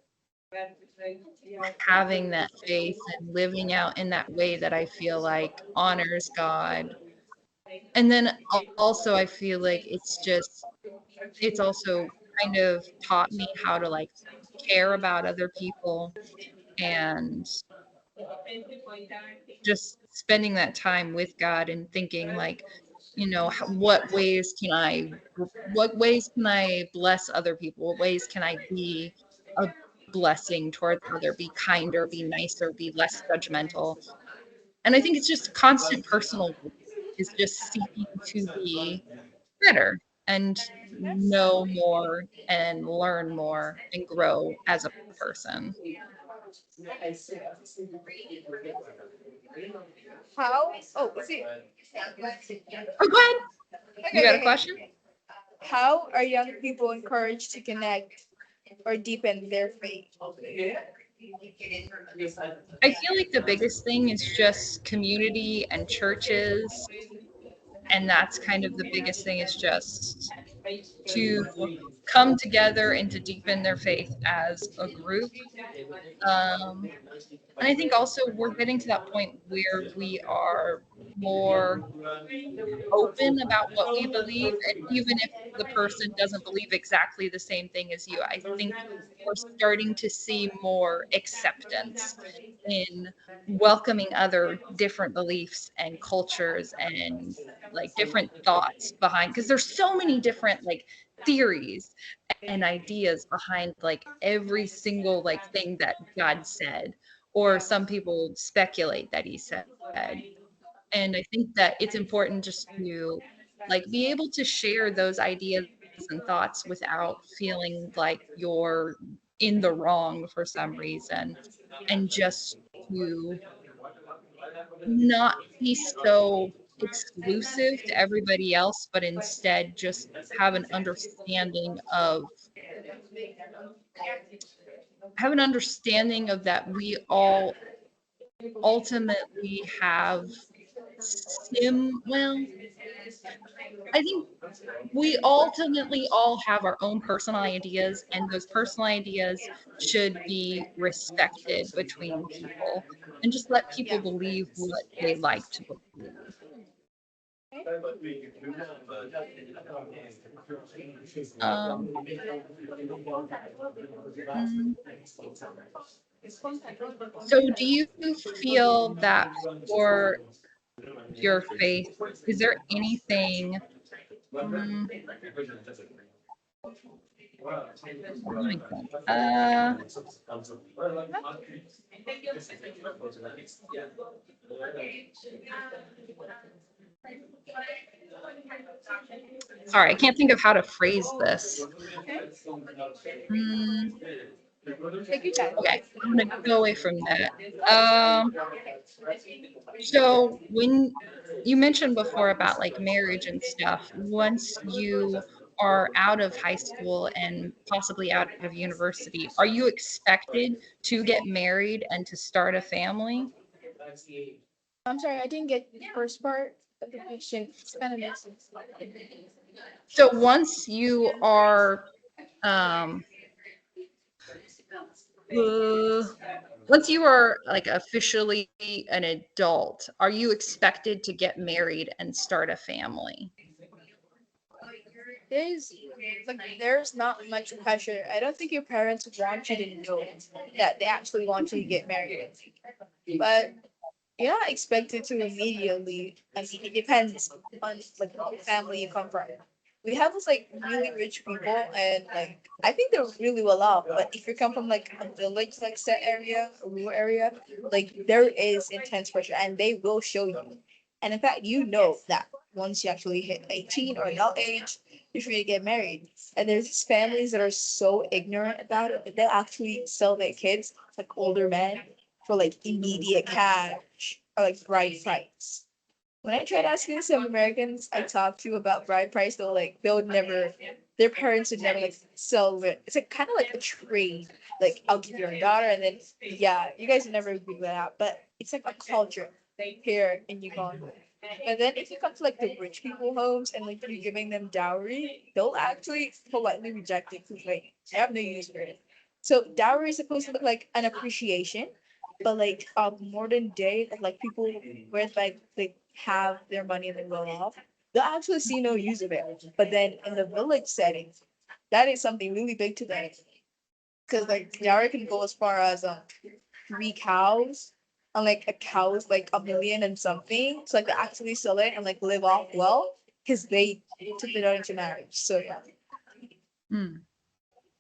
having that faith and living out in that way that I feel like honors God. And then also I feel like it's also kind of taught me how to like care about other people and just spending that time with God and thinking like, what ways can I bless other people? What ways can I be a blessing towards other, be kinder, be nicer, be less judgmental? And I think it's just constant personal growth is just seeking to be better and know more and learn more and grow as a person. How? Oh, see. Oh, go ahead. You Okay, got a okay, question? okay. How are young people encouraged to connect or deepen their faith? I feel like the biggest thing is just community and churches. And that's kind of the biggest thing is just to come together and to deepen their faith as a group. Um, and I think also we're getting to that point where we are more open about what we believe. And even if the person doesn't believe exactly the same thing as you, I think we're starting to see more acceptance in welcoming other different beliefs and cultures and like different thoughts behind because there's so many different like theories and ideas behind like every single like thing that God said or some people speculate that he said. And I think that it's important just to like be able to share those ideas and thoughts without feeling like you're in the wrong for some reason and just to not be so exclusive to everybody else, but instead just have an understanding of that we all ultimately have well, I think we ultimately all have our own personal ideas, and those personal ideas should be respected between people and just let people believe what they like to believe. Um, mm, so do you feel that for your faith, is there anything, mm, how do I make sense? Sorry, I can't think of how to phrase this. Mm, Take your time. okay, I'm gonna go away from that. Um, so when you mentioned before about like marriage and stuff, once you are out of high school and possibly out of university, are you expected to get married and to start a family? I'm sorry, I didn't get the first part of the question. It's kind of messy. So once you are um, uh, once you are like officially an adult, are you expected to get married and start a family? There's there's not much pressure. I don't think your parents want you to know that they actually want you to get married. But you're not expected to immediately. I mean, it depends on like what family you come from. We have this like really rich people, and like I think they're really well off. But if you come from like a village, like set area, a rural area, like there is intense pressure, and they will show you. And in fact, you know that once you actually hit 18 or adult age, you're free to get married. And there's these families that are so ignorant about it that they'll actually sell their kids, like older men, for like immediate cash or like bride price. When I tried asking some Americans I talked to about bride price, they would never, their parents would never like sell it. It's like kind of like a trade. Like I'll give you your daughter, and then yeah, you guys would never agree with that. But it's like a culture here in Uganda. And then if you come to like the rich people homes and like you're giving them dowry, they'll actually politely reject it because like they have no use for it. So dowry is supposed to look like an appreciation, but like modern day of like people where it's like they have their money and they well off, they'll actually see no use of it. But then in the village setting, that is something really big to them. Because like dowry can go as far as 3 cows, and like a cow is like a million and something. So like they actually sell it and like live off well because they took it out into marriage. So yeah, Hmm.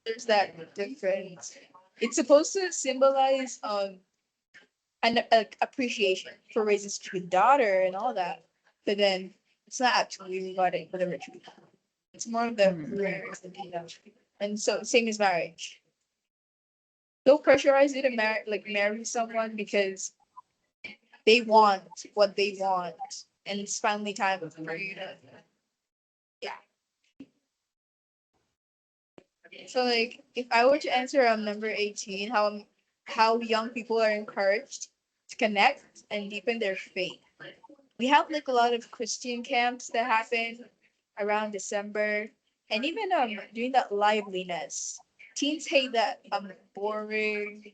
there's that difference. It's supposed to symbolize an appreciation for raising such a good daughter and all that, but then it's not actually regarding for the rich people. It's more of the Hmm. rarest and and so same as marriage. Don't pressurize you to marry someone because they want what they want, and it's finally time for you to yeah. So like if I were to answer number 18, how young people are encouraged to connect and deepen their faith. We have like a lot of Christian camps that happen around December, and even during that liveliness. Teens hate that boring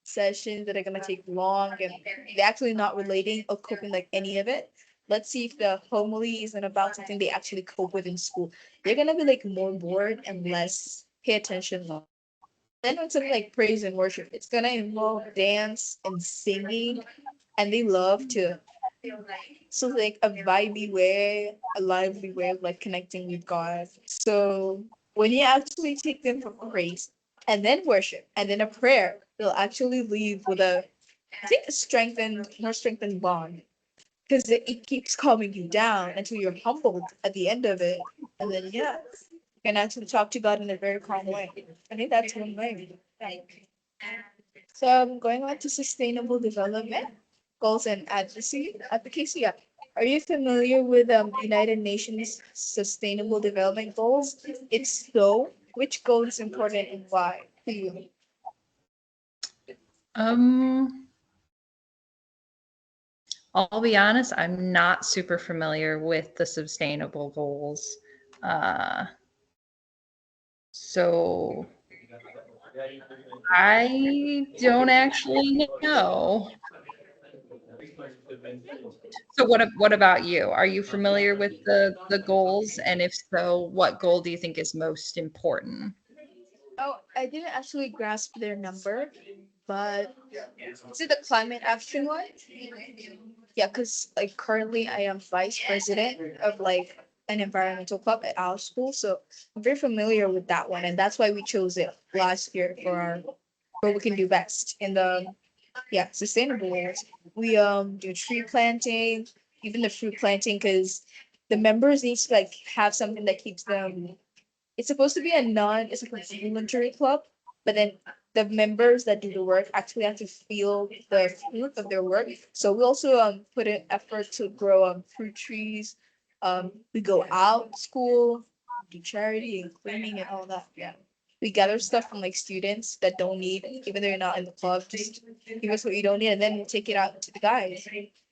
sessions that are gonna take long and they're actually not relating or coping like any of it. Let's see if the homily isn't about something they actually cope with in school. They're gonna be like more bored and less pay attention. Then when something like praise and worship, it's gonna involve dance and singing, and they love to so like a vibey way, a lively way of like connecting with God. So when you actually take them from praise and then worship and then a prayer, they'll actually leave with I think a more strengthened bond. Because it keeps calming you down until you're humbled at the end of it. And then yeah, you can actually talk to God in a very calm way. I think that's one way. Yeah. So going on to sustainable development goals and advocacy. Yeah. Are you familiar with United Nations Sustainable Development Goals? If so, which goal is important and why to you? Um, I'll be honest, I'm not super familiar with the sustainable goals. Uh, so I don't actually know. So what about you? Are you familiar with the goals? And if so, what goal do you think is most important? Oh, I didn't actually grasp their number, but is it the climate action one? Yeah, because like currently I am vice president of like an environmental club at our school, so I'm very familiar with that one, and that's why we chose it last year for our what we can do best in the yeah sustainable ways. We do tree planting, even the fruit planting, because the members need to like have something that keeps them it's supposed to be it's like a voluntary club, but then the members that do the work actually have to feel the fruit of their work. So we also put in effort to grow fruit trees. We go out school, do charity and cleaning and all that. Yeah. We gather stuff from like students that don't need, even though you're not in the club, just give us what you don't need and then we take it out to the guys.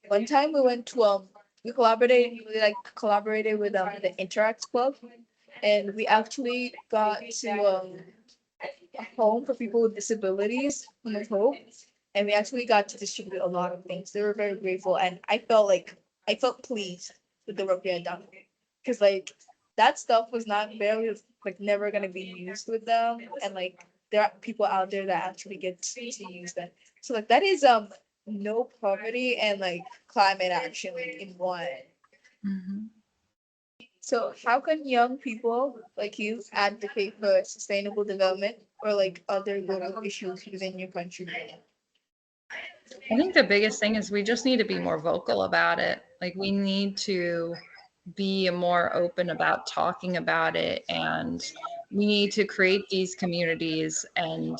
One time we went to we collaborated with the Interact Club, and we actually got to a home for people with disabilities, Home of Hope, and we actually got to distribute a lot of things. They were very grateful, and I felt pleased with the work we had done, because like that stuff was not barely like never gonna be used with them, and like there are people out there that actually get to use them. So like that is no poverty and like climate action like in one. Mhm. So how can young people like you advocate for sustainable development or like other global issues within your country? I think the biggest thing is we just need to be more vocal about it. Like we need to be more open about talking about it, and we need to create these communities and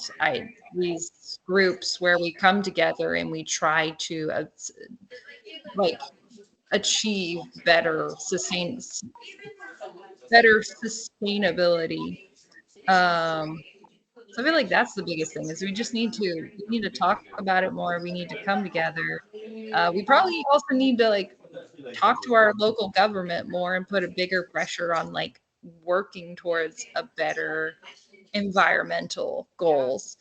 these groups where we come together and we try to like achieve better sustainability. So I feel like that's the biggest thing is we need to talk about it more. We need to come together. We probably also need to like talk to our local government more and put a bigger pressure on like working towards a better environmental goals.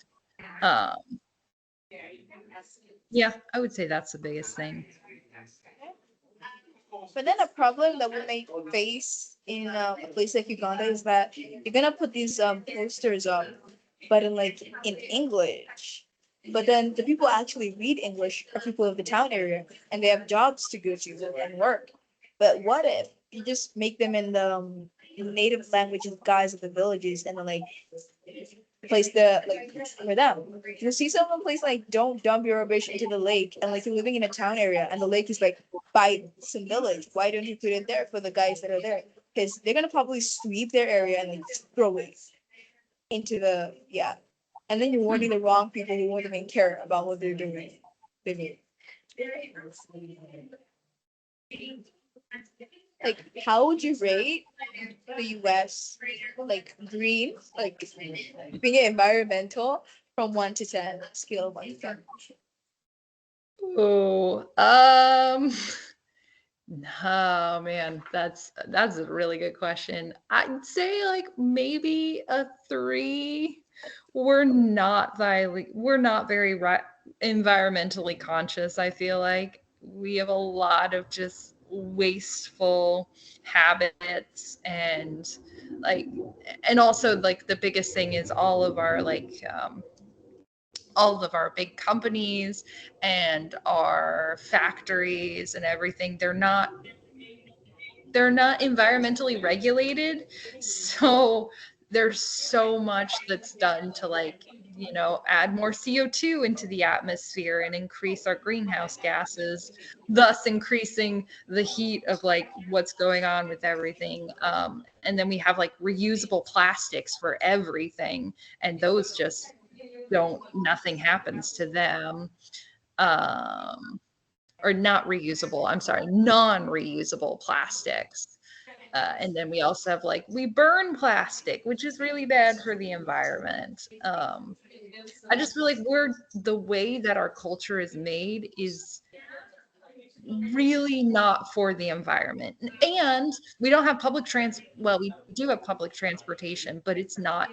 Um, yeah, I would say that's the biggest thing. But then a problem that we may face in a place like Uganda is that you're gonna put these posters up, but in English. But then the people actually read English are people of the town area, and they have jobs to go to and work. But what if you just make them in the native languages, guys of the villages, and then place the for them. You see someone place like don't dump your rubbish into the lake, and like you're living in a town area and the lake is like by some village. Why don't you put it there for the guys that are there? Because they're gonna probably sweep their area and like throw it into the yeah. And then you're warning the wrong people who won't even care about what they're doing. They mean, like how would you rate the US like green, like being environmental from 1 to 10, scale of 1 to 10? Oh, oh man, that's a really good question. I'd say like maybe a 3. We're not very environmentally conscious. I feel like we have a lot of just wasteful habits, and like, and also like the biggest thing is all of our big companies and our factories and everything, they're not environmentally regulated. So there's so much that's done to like, add more CO2 into the atmosphere and increase our greenhouse gases, thus increasing the heat of like what's going on with everything. And then we have like reusable plastics for everything, and those just don't, nothing happens to them. Um, or not reusable, I'm sorry, non-reusable plastics. And then we also have like, we burn plastic, which is really bad for the environment. I just feel like the way that our culture is made is really not for the environment. And we don't have well, we do have public transportation, but it's not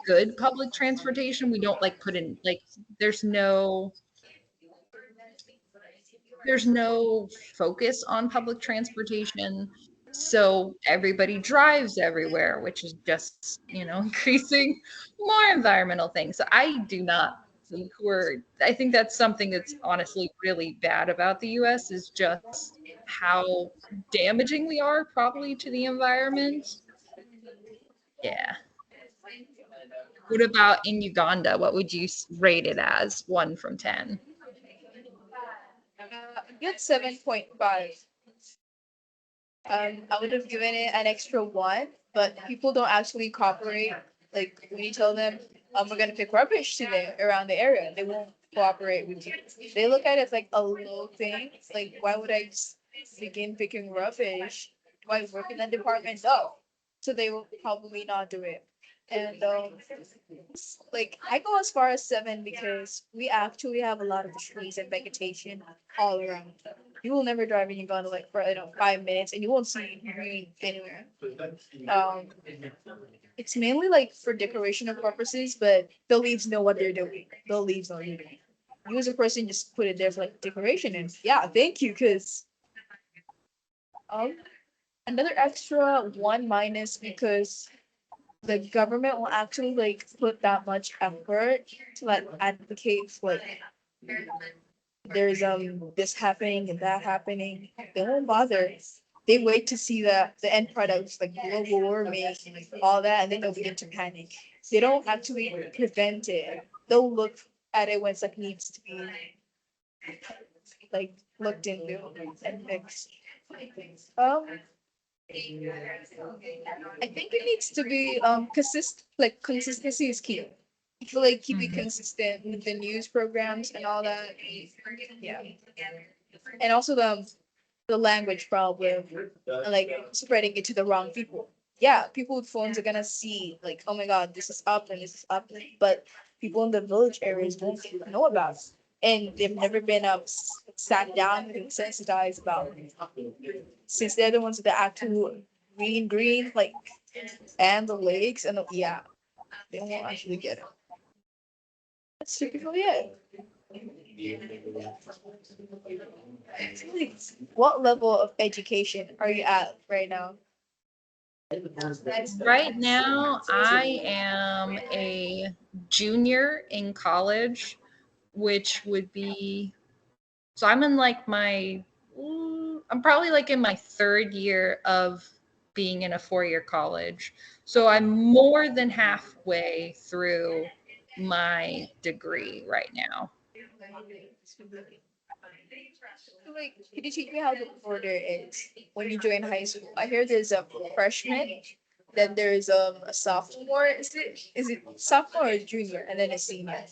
good public transportation. We don't like put in like, there's no there's no focus on public transportation. So everybody drives everywhere, which is just, increasing more environmental things. So I think that's something that's honestly really bad about the US is just how damaging we are probably to the environment. Yeah. What about in Uganda? What would you rate it as 1 from 10? A good 7.5. I would have given it an extra 1, but people don't actually cooperate. Like when you tell them, we're gonna pick rubbish today around the area, they won't cooperate with you. They look at it as like a low thing. It's like, why would I just begin picking rubbish? Do I work in that department? No. So they will probably not do it. And like I go as far as 7 because we actually have a lot of trees and vegetation all around. You will never drive in Uganda like for 5 minutes and you won't see green anywhere. Um, it's mainly like for decoration of purposes, but the leaves know what they're doing. The leaves know what you're doing. You as a person just put it there for like decoration and yeah, thank you, cause um another extra 1 minus because the government will actually like put that much effort to like advocate for like there's this happening and that happening. They won't bother. They wait to see the end products like global warming, all that, and then they'll begin to panic. They don't actually prevent it. They'll look at it when it's like needs to be like looked into and fixed. Um, I think it needs to be consistency is key. I feel like keeping Mhm. consistent with the news programs and all that. Yeah. And also the language problem and like spreading it to the wrong people. Yeah, people with phones are gonna see like, oh my god, this is up and this is up, but people in the village areas don't know about it. And they've never been sat down and sensitized about it. Since they're the ones that actually green, like and the lakes and yeah. They won't actually get it. That's typically it. So, like, what level of education are you at right now? Right now, I am a junior in college, which would be so I'm in like I'm probably like in my third year of being in a 4-year college. So I'm more than halfway through my degree right now. So, like, can you teach me how the order is when you join high school? I hear there's a freshman, then there's a sophomore. Is it sophomore or junior, and then a senior?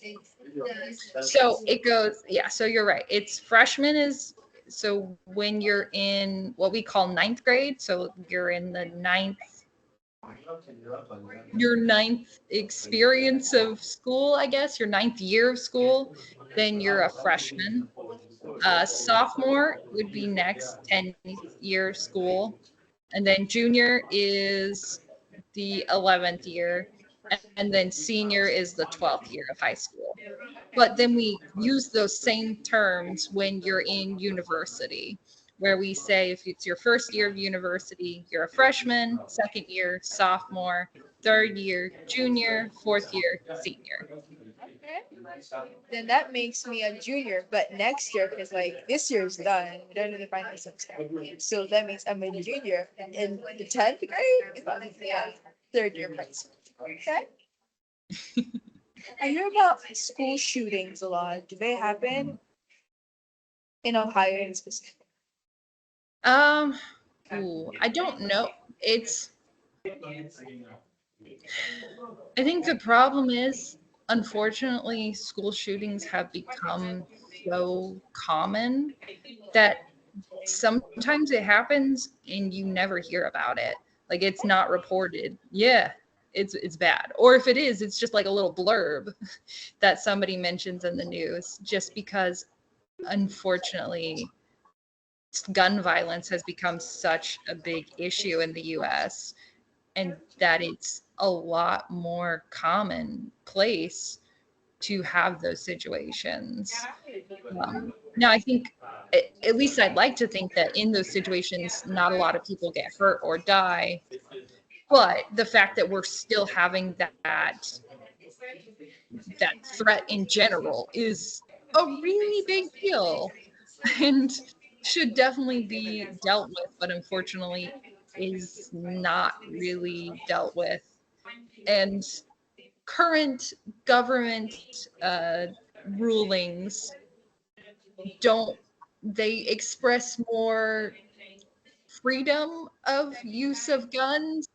So it goes, yeah, so you're right. It's freshman is so when you're in what we call ninth grade, so you're in the your ninth experience of school, I guess, your ninth year of school, then you're a freshman. Sophomore would be next 10 year school. And then junior is the 11th year. And then senior is the 12th year of high school. But then we use those same terms when you're in university, where we say if it's your first year of university, you're a freshman, second year, sophomore, third year, junior, fourth year, senior. Then that makes me a junior, but next year, because like this year's done, we don't do the final semester. So that means I'm a junior in the 10th grade. Yeah, third year high school. Okay. I hear about school shootings a lot. Do they happen in Ohio in specific? Um, I don't know. It's I think the problem is, unfortunately, school shootings have become so common that sometimes it happens and you never hear about it. Like it's not reported. Yeah, it's bad. Or if it is, it's just like a little blurb that somebody mentions in the news just because unfortunately gun violence has become such a big issue in the US and that it's a lot more commonplace to have those situations. Now, I think, at least I'd like to think that in those situations, not a lot of people get hurt or die. But the fact that we're still having that threat in general is a really big deal and should definitely be dealt with, but unfortunately is not really dealt with. And current government rulings don't they express more freedom of use of guns.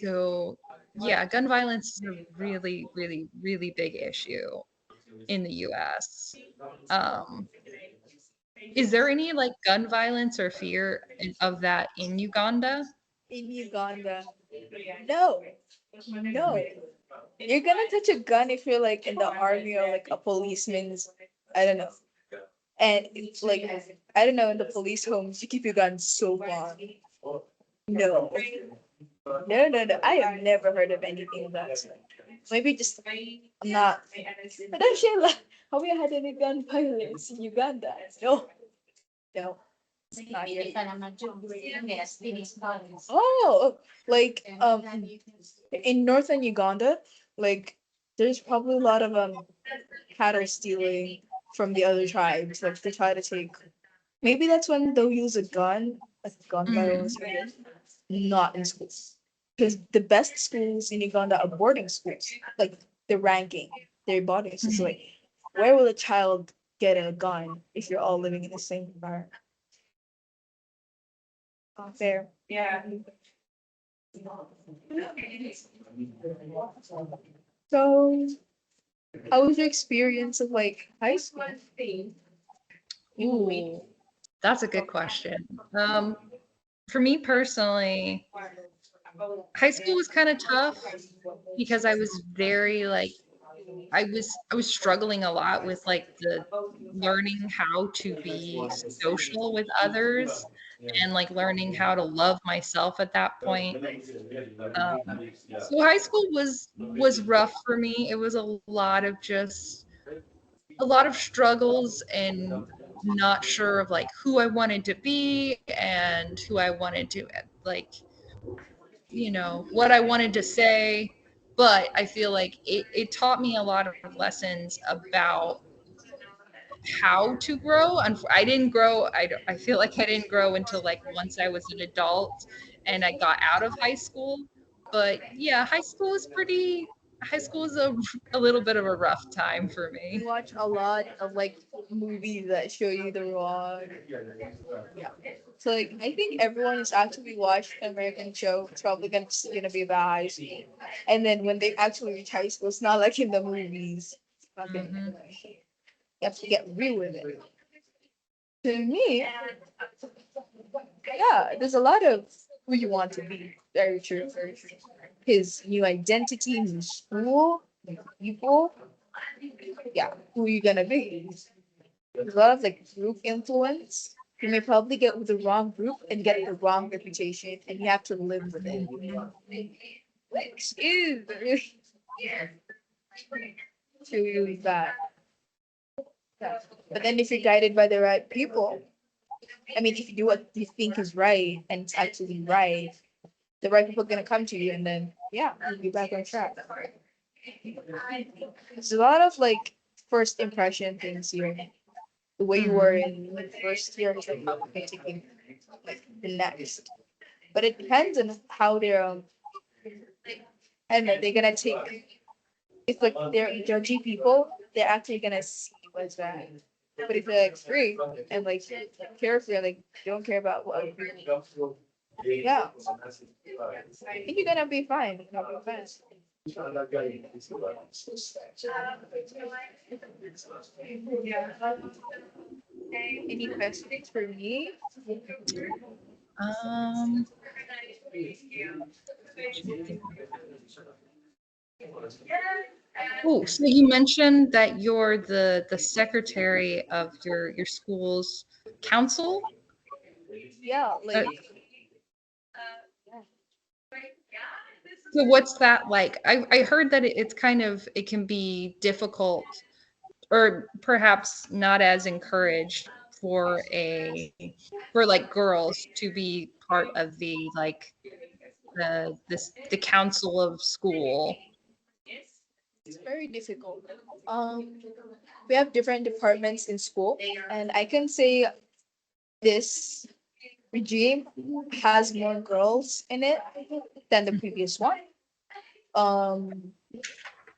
So yeah, gun violence is a really, really, really big issue in the US. Um, is there any like gun violence or fear of that in Uganda? In Uganda? No, no. You're gonna touch a gun if you're like in the army or like a policeman's. I don't know. And it's like I don't know, in the police homes you keep your gun so long. No. No, no, no. I have never heard of anything of that sort. Maybe just I'm not. But actually, like, have you had any gun violence in Uganda? No, no, it's not here. Oh, like in northern Uganda, like there's probably a lot of cattle stealing from the other tribes. Like they try to take. Maybe that's when they'll use a gun, like gun Mm. violence, not in schools. Because the best schools in Uganda are boarding schools, like the ranking, they're boarding schools. So, Mhm. like, where will a child get a gun if you're all living in the same environment? Fair. Yeah. So, how was your experience of like high school? Ooh, that's a good question. For me personally, high school was kind of tough because I was very like I was struggling a lot with like the learning how to be social with others and like learning how to love myself at that point. So high school was rough for me. It was a lot of just a lot of struggles and not sure of like who I wanted to be and who I wanted to like, what I wanted to say. But I feel like it taught me a lot of lessons about how to grow. I didn't grow. I feel like I didn't grow until like once I was an adult and I got out of high school. But yeah, high school is a little bit of a rough time for You me. watch a lot of like movies that show you the wrong. Yeah. So like I think everyone who's actually watched an American show, it's probably gonna be about high school. And then when they actually reach high school, it's not like in the movies. Okay. Hmm. You have to get real with it. To me, yeah, there's a lot of who you want to be. Very true, very true. His new identity, new school, new people. Yeah, who you gonna be? There's a lot of like group influence. You may probably get with the wrong group and get the wrong reputation, and you have to live with it. Which is really bad. But then if you're guided by the right people, I mean, if you do what you think is right and it's actually right, the right people are gonna come to you, and then yeah, you'll be back on track. There's a lot of like first impression things here. The way you were Hmm. in the first year is like how you're taking like the next. But it depends on how they're and they're gonna take if like they're judgy people, they're actually gonna see what's that. But if they're like free and like carefree, like don't care about what other people, yeah, I think you're gonna be fine. You're gonna be fine. Any questions for me? Um, oh, so you mentioned that you're the secretary of your school's council. Yeah, Uh, like so what's that like? I heard that it's kind of it can be difficult or perhaps not as encouraged for a for like girls to be part of the council of school. it's very difficult. We have different departments in school, and I can say this regime has more girls in it than the previous one. Um,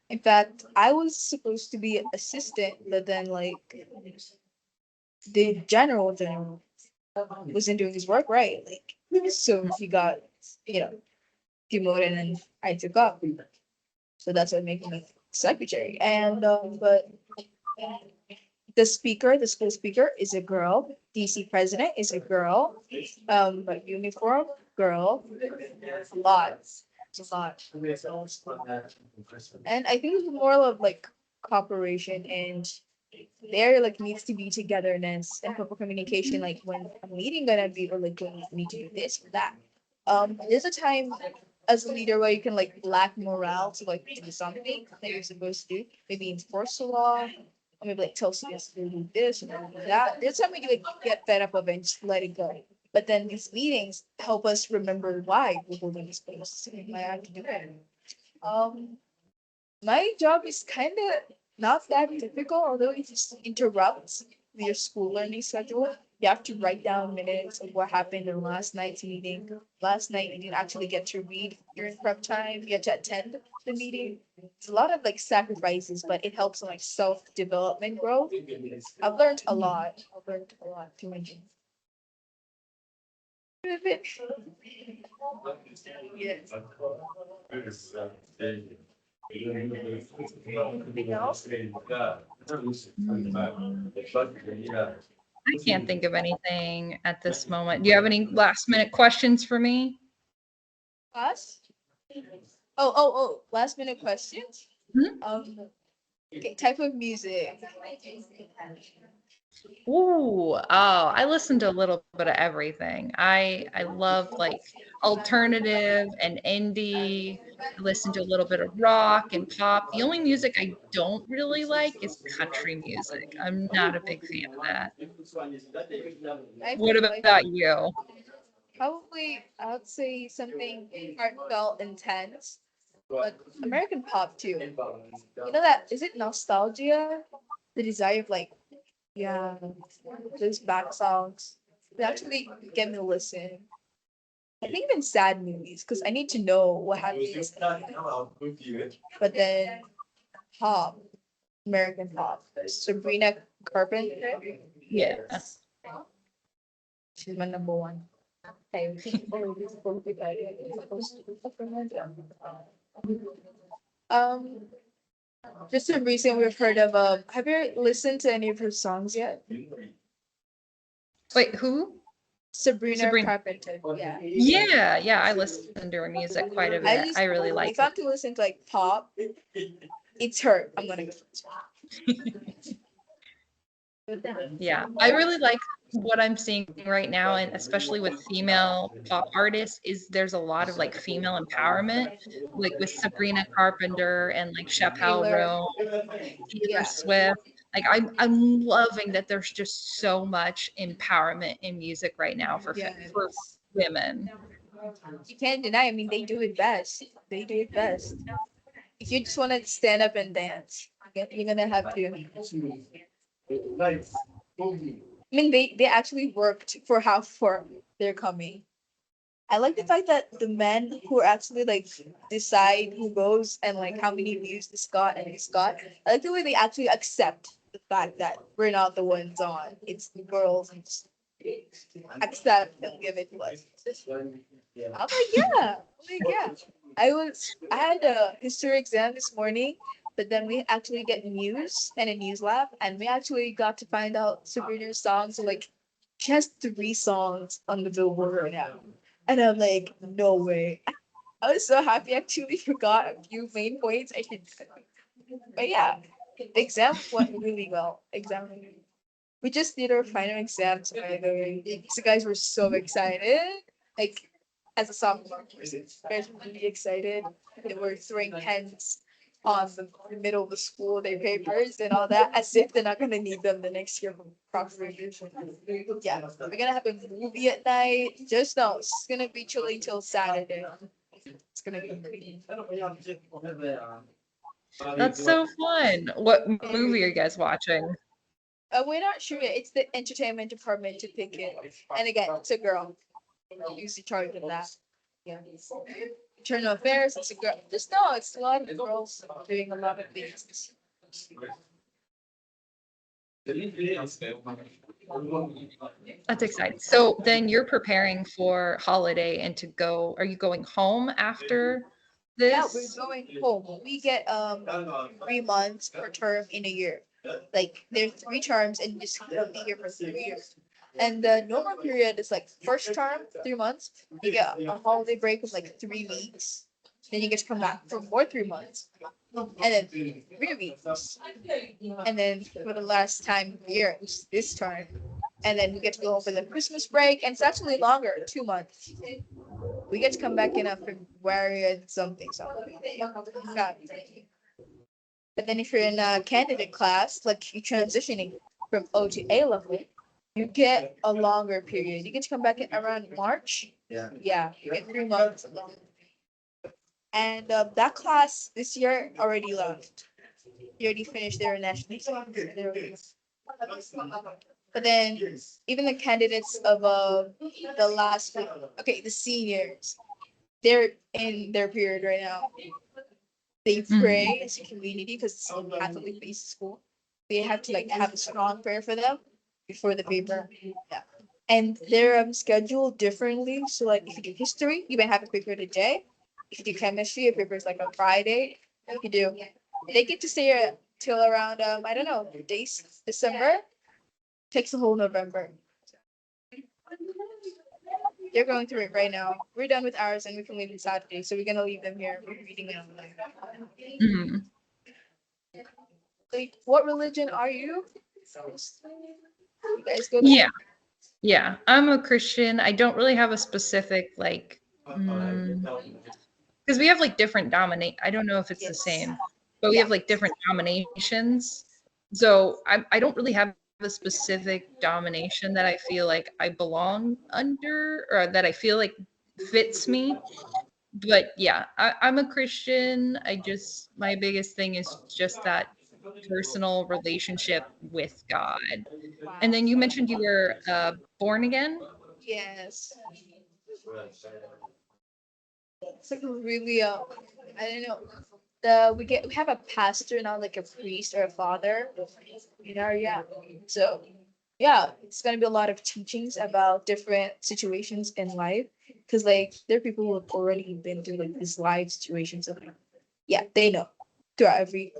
in fact, I was supposed to be assistant, but then like the general wasn't doing his work right. Like so he got, you know, demoted and I took up. So that's what made me secretary. And but the speaker, the school speaker is a girl. DC president is a girl. But uniform girl. A lot. It's a lot. And I think it's more of like cooperation and there like needs to be togetherness and proper communication like when a meeting gonna be or like when you need to do this or that. There's a time as a leader where you can like lack morale to like do something that you're supposed to do, maybe enforce the law, or maybe like tell students to do this and do that. There's time when you like get fed up of it and just let it go. But then these meetings help us remember why we're holding this place and why I have to do it. Um, my job is kind of not that difficult, although it just interrupts your school learning schedule. You have to write down minutes of what happened in last night's meeting. Last night you didn't actually get to read during prep time. You get to attend the meeting. It's a lot of like sacrifices, but it helps in like self development growth. I've learned a lot. I've learned a lot through my job. Yes. Anything else? Hmm. I can't think of anything at this moment. Do you have any last minute questions for me? Us? Oh. Last minute questions. Hmm? Um, Okay, type of music. Ooh, oh, I listen to a little bit of everything. I love like alternative and indie. I listen to a little bit of rock and pop. The only music I don't really like is country music. I'm not a big fan of that. I What feel like about you? probably I would say something heartfelt, intense, but American pop too. You know that is it nostalgia? The desire of like yeah, those back songs. They actually get me to listen. I think even sad movies because I need to know what happens. But then pop, American pop. Sabrina Carpenter. Yeah. Yes, she's my number one. I think all these both um just a recent we've heard of have you listened to any of her songs yet? Wait, who? Sabrina Sabrina. Carpenter. Yeah. Yeah, yeah, I listen to her music quite a I bit. just I really like if I have to listen to like pop, it's her. I'm gonna go. Yeah, I really like what I'm seeing right now, and especially with female pop artists, is there's a lot of like female empowerment, like with Sabrina Carpenter and like Chappelle Taylor. Roan, Taylor Yeah. Swift. Like I'm loving that there's just so much empowerment in music right now for Yes. women. You can't deny. I mean, they do it best. They do it best. If you just want to stand up and dance, you're gonna have to. I mean, they actually worked for how far they're coming. I like the fact that the men who actually like decide who goes and like how many views this got and this got. I like the way they actually accept the fact that we're not the ones on. It's the girls and just accept and give it to us. I'm like, yeah. I'm like, yeah. I had a history exam this morning, but then we actually get news and a news lab, and we actually got to find out Sabrina's songs. Like, she has 3 songs on the Billboard right now, and I'm like, no way. I was so happy. I actually forgot a few main points I should. But yeah, the exam went really well. Exam. We just did our final exams, by the way. So guys were so excited. Like as a sophomore person, guys were really excited. They were throwing pens on the middle of the school, their papers and all that, as if they're not gonna need them the next year for proper revision. Yeah, we're gonna have a movie at night. Just know it's gonna be chilly till Saturday. It's gonna be pretty. That's so fun. What movie are you guys watching? We're not sure yet. It's the entertainment department to pick it. And again, it's a girl. Who's in charge of that? Yeah. Internal affairs, it's a girl. Just know it's a lot of girls doing a lot of things. That's exciting. So then you're preparing for holiday and to go, are you going home after Yeah, we're this? going home. We get 3 months per term in a year. Like there's 3 terms and you just be here for 3 years. And the normal period is like first term, 3 months. You get a holiday break of like 3 weeks. Then you get to come back for more 3 months. And then 3 weeks. And then for the last time of the year, which is this term. And then we get to go over the Christmas break, and it's actually longer, 2 months. We get to come back in February and something. Yeah. But then if you're in a candidate class, like you're transitioning from O to A level, you get a longer period. You get to come back in around March. Yeah, you get 3 months. And that class this year already left. They already finished their national exams. But then even the candidates of the last week, okay, the seniors, they're in their period right now. They pray as a community because it's a Catholic based school. They have to like have a strong prayer for them before the paper. Yeah. And they're scheduled differently. So like if you do history, you might have a paper today. If you do chemistry, your paper is like on Friday. If you do, they get to stay till around I don't know days December. Takes the whole November. They're going through it right now. We're done with ours and we can leave on Saturday, so we're gonna leave them here. We're reading it online. Mhm. Like, what religion are you? You guys go to Yeah. Yeah. I'm a Christian. I don't really have a specific like because we have like different dominate. I don't know if it's the yes. same, but we Yeah. have like different dominations. So I don't really have a specific domination that I feel like I belong under or that I feel like fits me. But yeah, I'm a Christian. I just my biggest thing is just that personal relationship with God. And Wow. then you mentioned you were born again. Yes. It's like really I don't know. We have a pastor, not like a priest or a father. You know, yeah. So yeah, it's gonna be a lot of teachings about different situations in life. Cause like there are people who have already been through like these life situations of like, yeah, they know throughout every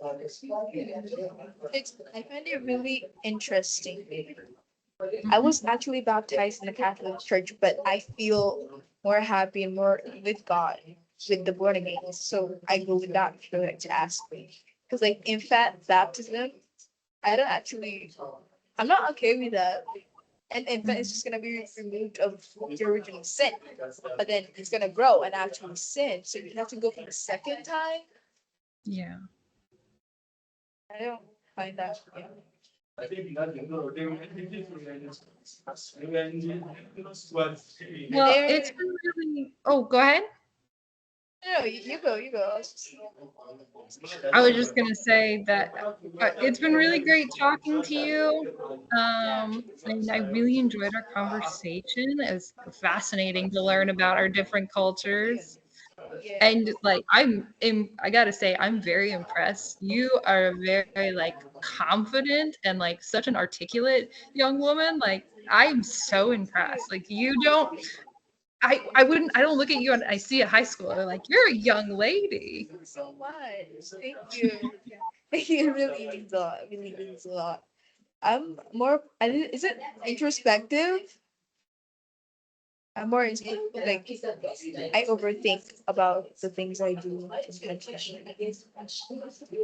I find it really interesting. I Mhm. was actually baptized in the Catholic Church, but I feel more happy and more with God with the born again. So I go with that if you like to ask me. Because like infant baptism, I don't actually I'm not okay with that. And infant is Mhm. just gonna be removed of the original sin. But then it's gonna grow and actually sin. So you have to go for the second time. Yeah. I don't find that yeah. And Well, it's there been really. Oh, go ahead. no, you go, you go. I was just gonna say that it's been really great talking to you. Yeah. And I really enjoyed our conversation. It was fascinating to learn about our different cultures. Yeah. And like I gotta say, I'm very impressed. You are very like confident and like such an articulate young woman. Like I'm so impressed. Like you don't I don't look at you and I see a high schooler like you're a young lady. Thank you so much. Thank you. It really means a lot. It really means a lot. I'm more. Is it introspective? I'm more into like I overthink about the things I do.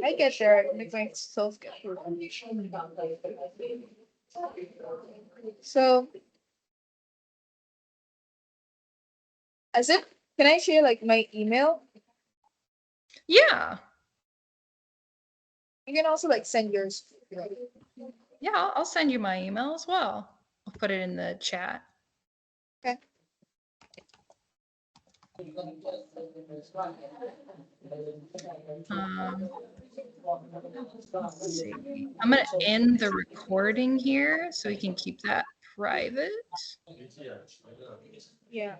I get there, make myself get through. So, as it, can I share like my email? Yeah. You can also like send yours. Yeah, I'll send you my email as well. I'll put it in the chat. Okay. Um, let's see. I'm gonna end the recording here so we can keep that private. Yeah.